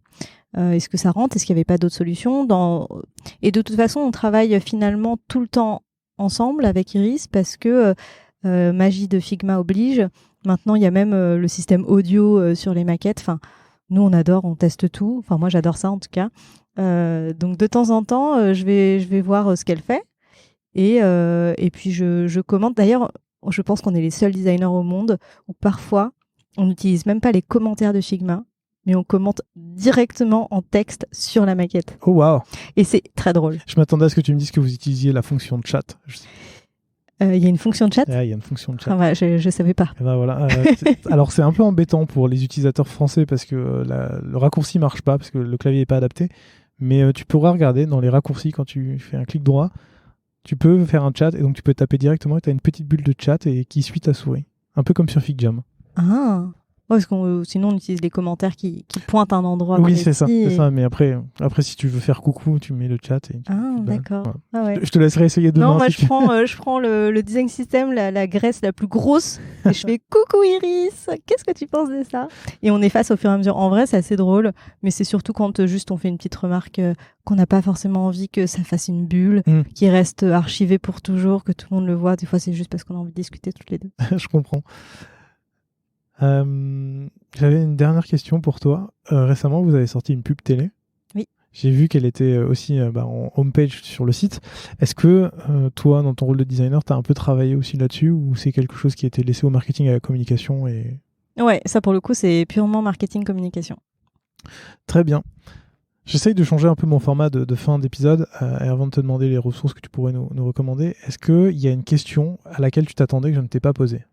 Est-ce que ça rentre? Est-ce qu'il n'y avait pas d'autres solutions? Et de toute façon, on travaille finalement tout le temps ensemble avec Iris parce que magie de Figma oblige. Maintenant, il y a même le système audio sur les maquettes. Enfin, nous, on adore, on teste tout. Enfin, moi, j'adore ça en tout cas. Donc, de temps en temps, je vais voir ce qu'elle fait. Et puis, je commente. D'ailleurs, je pense qu'on est les seuls designers au monde où parfois, on n'utilise même pas les commentaires de Figma, mais on commente directement en texte sur la maquette. Oh, waouh! Et c'est très drôle. Je m'attendais à ce que tu me dises que vous utilisiez la fonction de chat. Il y a une fonction de chat? Il y a une fonction de chat. Ah bah, je savais pas. Et ben voilà. Alors c'est un peu embêtant pour les utilisateurs français parce que le raccourci marche pas, parce que le clavier n'est pas adapté. Mais tu pourras regarder dans les raccourcis quand tu fais un clic droit, tu peux faire un chat et donc tu peux taper directement et tu as une petite bulle de chat et qui suit ta souris. Un peu comme sur FigJam. Ah, ouais, parce sinon on utilise les commentaires qui pointent un endroit. Oui, c'est ça, mais après si tu veux faire coucou, tu mets le chat. D'accord. Voilà. Ah, ouais. Je te laisserai essayer demain. Non, moi je prends le design system, la graisse la plus grosse, et je fais coucou Iris, qu'est-ce que tu penses de ça? Et on efface au fur et à mesure. En vrai, c'est assez drôle, mais c'est surtout quand juste on fait une petite remarque qu'on n'a pas forcément envie que ça fasse une bulle, qui reste archivée pour toujours, que tout le monde le voit. Des fois, c'est juste parce qu'on a envie de discuter toutes les deux. Je comprends. J'avais une dernière question pour toi. Récemment, vous avez sorti une pub télé. Oui. J'ai vu qu'elle était aussi en homepage sur le site. Est-ce que toi, dans ton rôle de designer, tu as un peu travaillé aussi là-dessus, ou c'est quelque chose qui a été laissé au marketing et à la communication Ouais, ça pour le coup, c'est purement marketing communication. Très bien. J'essaye de changer un peu mon format de fin d'épisode. Et avant de te demander les ressources que tu pourrais nous recommander, est-ce qu'il y a une question à laquelle tu t'attendais que je ne t'ai pas posée?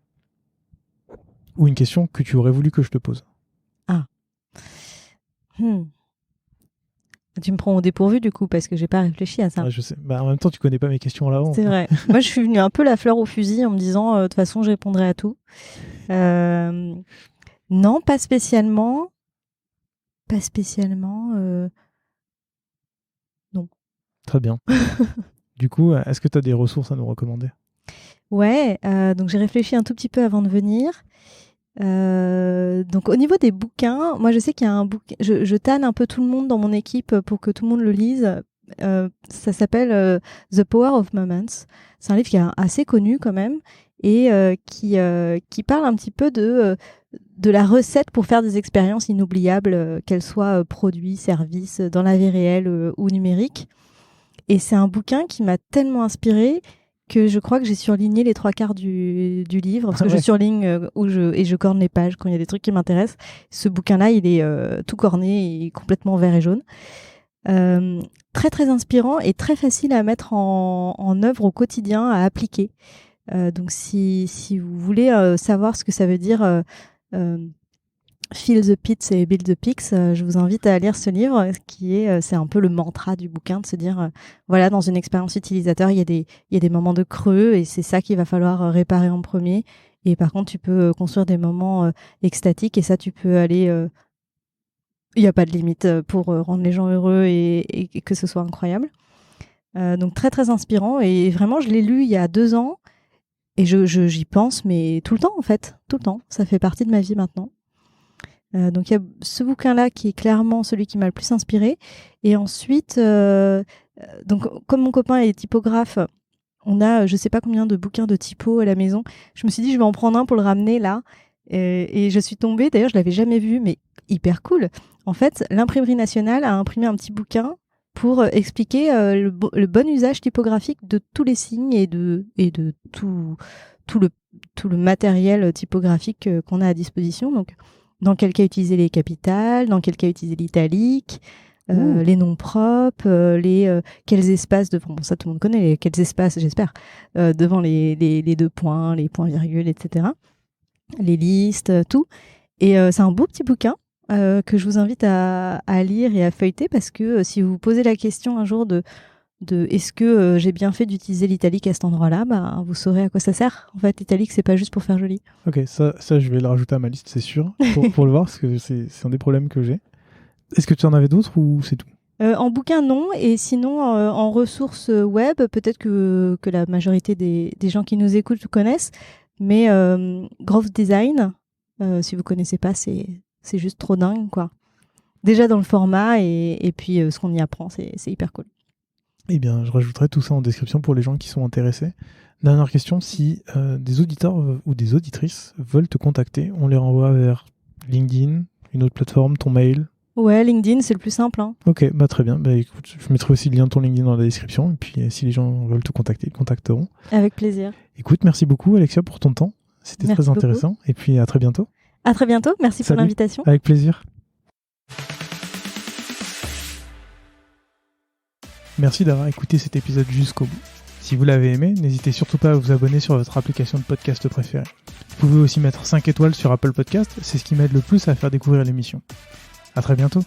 Ou une question que tu aurais voulu que je te pose? Ah. Tu me prends au dépourvu du coup, parce que j'ai pas réfléchi à ça. Ouais, je sais. En même temps, tu connais pas mes questions à l'avance. C'est vrai. Moi, je suis venue un peu la fleur au fusil en me disant, de toute façon, je répondrai à tout. Non, pas spécialement. Pas spécialement. Non. Très bien. Du coup, est-ce que tu as des ressources à nous recommander? Ouais, donc j'ai réfléchi un tout petit peu avant de venir. Donc au niveau des bouquins, moi je sais qu'il y a un bouquin, je tanne un peu tout le monde dans mon équipe pour que tout le monde le lise. Ça s'appelle The Power of Moments. C'est un livre qui est assez connu quand même et qui parle un petit peu de la recette pour faire des expériences inoubliables, qu'elles soient produits, services, dans la vie réelle ou numérique. Et c'est un bouquin qui m'a tellement inspirée que je crois que j'ai surligné les 3/4 du livre, parce que je surligne et je corne les pages quand il y a des trucs qui m'intéressent. Ce bouquin-là, il est tout corné et complètement vert et jaune. Très très inspirant et très facile à mettre en œuvre au quotidien, à appliquer. Donc si vous voulez savoir ce que ça veut dire Feel the Pits et Build the Peaks, je vous invite à lire ce livre c'est un peu le mantra du bouquin, de se dire voilà, dans une expérience utilisateur, il y a des moments de creux et c'est ça qu'il va falloir réparer en premier. Et par contre, tu peux construire des moments extatiques et ça, tu peux aller... Il n'y a pas de limite pour rendre les gens heureux et que ce soit incroyable. Donc très très inspirant et vraiment, je l'ai lu il y a 2 ans et j'y pense, mais tout le temps en fait, tout le temps. Ça fait partie de ma vie maintenant. Donc il y a ce bouquin-là qui est clairement celui qui m'a le plus inspiré. Et ensuite, donc comme mon copain est typographe, on a je sais pas combien de bouquins de typo à la maison. Je me suis dit je vais en prendre un pour le ramener là. Et je suis tombée, d'ailleurs je l'avais jamais vu, mais hyper cool. En fait, l'Imprimerie nationale a imprimé un petit bouquin pour expliquer le bon usage typographique de tous les signes et de tout le matériel typographique qu'on a à disposition. Donc dans quel cas utiliser les capitales, dans quel cas utiliser l'italique, les noms propres, quels espaces devant, bon ça tout le monde connaît, quels espaces j'espère, devant les 2 points, les points-virgules, etc. Les listes, tout. Et c'est un beau petit bouquin que je vous invite à lire et à feuilleter parce que si vous vous posez la question un jour de est-ce que j'ai bien fait d'utiliser l'italique à cet endroit-là, vous saurez à quoi ça sert. En fait, l'italique, c'est pas juste pour faire joli. Ok, ça je vais le rajouter à ma liste, c'est sûr, pour le voir, parce que c'est un des problèmes que j'ai. Est-ce que tu en avais d'autres ou c'est tout? En bouquin, non. Et sinon, en ressources web, peut-être que la majorité des gens qui nous écoutent connaissent. Mais Growth Design, si vous connaissez pas, c'est juste trop dingue, quoi. Déjà dans le format et puis ce qu'on y apprend, c'est hyper cool. Eh bien, je rajouterai tout ça en description pour les gens qui sont intéressés. Dernière question, si des auditeurs ou des auditrices veulent te contacter, on les renvoie vers LinkedIn, une autre plateforme, ton mail? Ouais, LinkedIn, c'est le plus simple. Hein. Ok, très bien. Écoute, je mettrai aussi le lien de ton LinkedIn dans la description. Et puis, si les gens veulent te contacter, ils te contacteront. Avec plaisir. Écoute, merci beaucoup, Alexia, pour ton temps. C'était très intéressant. Beaucoup. Et puis, à très bientôt. À très bientôt. Merci pour l'invitation. Avec plaisir. Merci d'avoir écouté cet épisode jusqu'au bout. Si vous l'avez aimé, n'hésitez surtout pas à vous abonner sur votre application de podcast préférée. Vous pouvez aussi mettre 5 étoiles sur Apple Podcast, c'est ce qui m'aide le plus à faire découvrir l'émission. À très bientôt.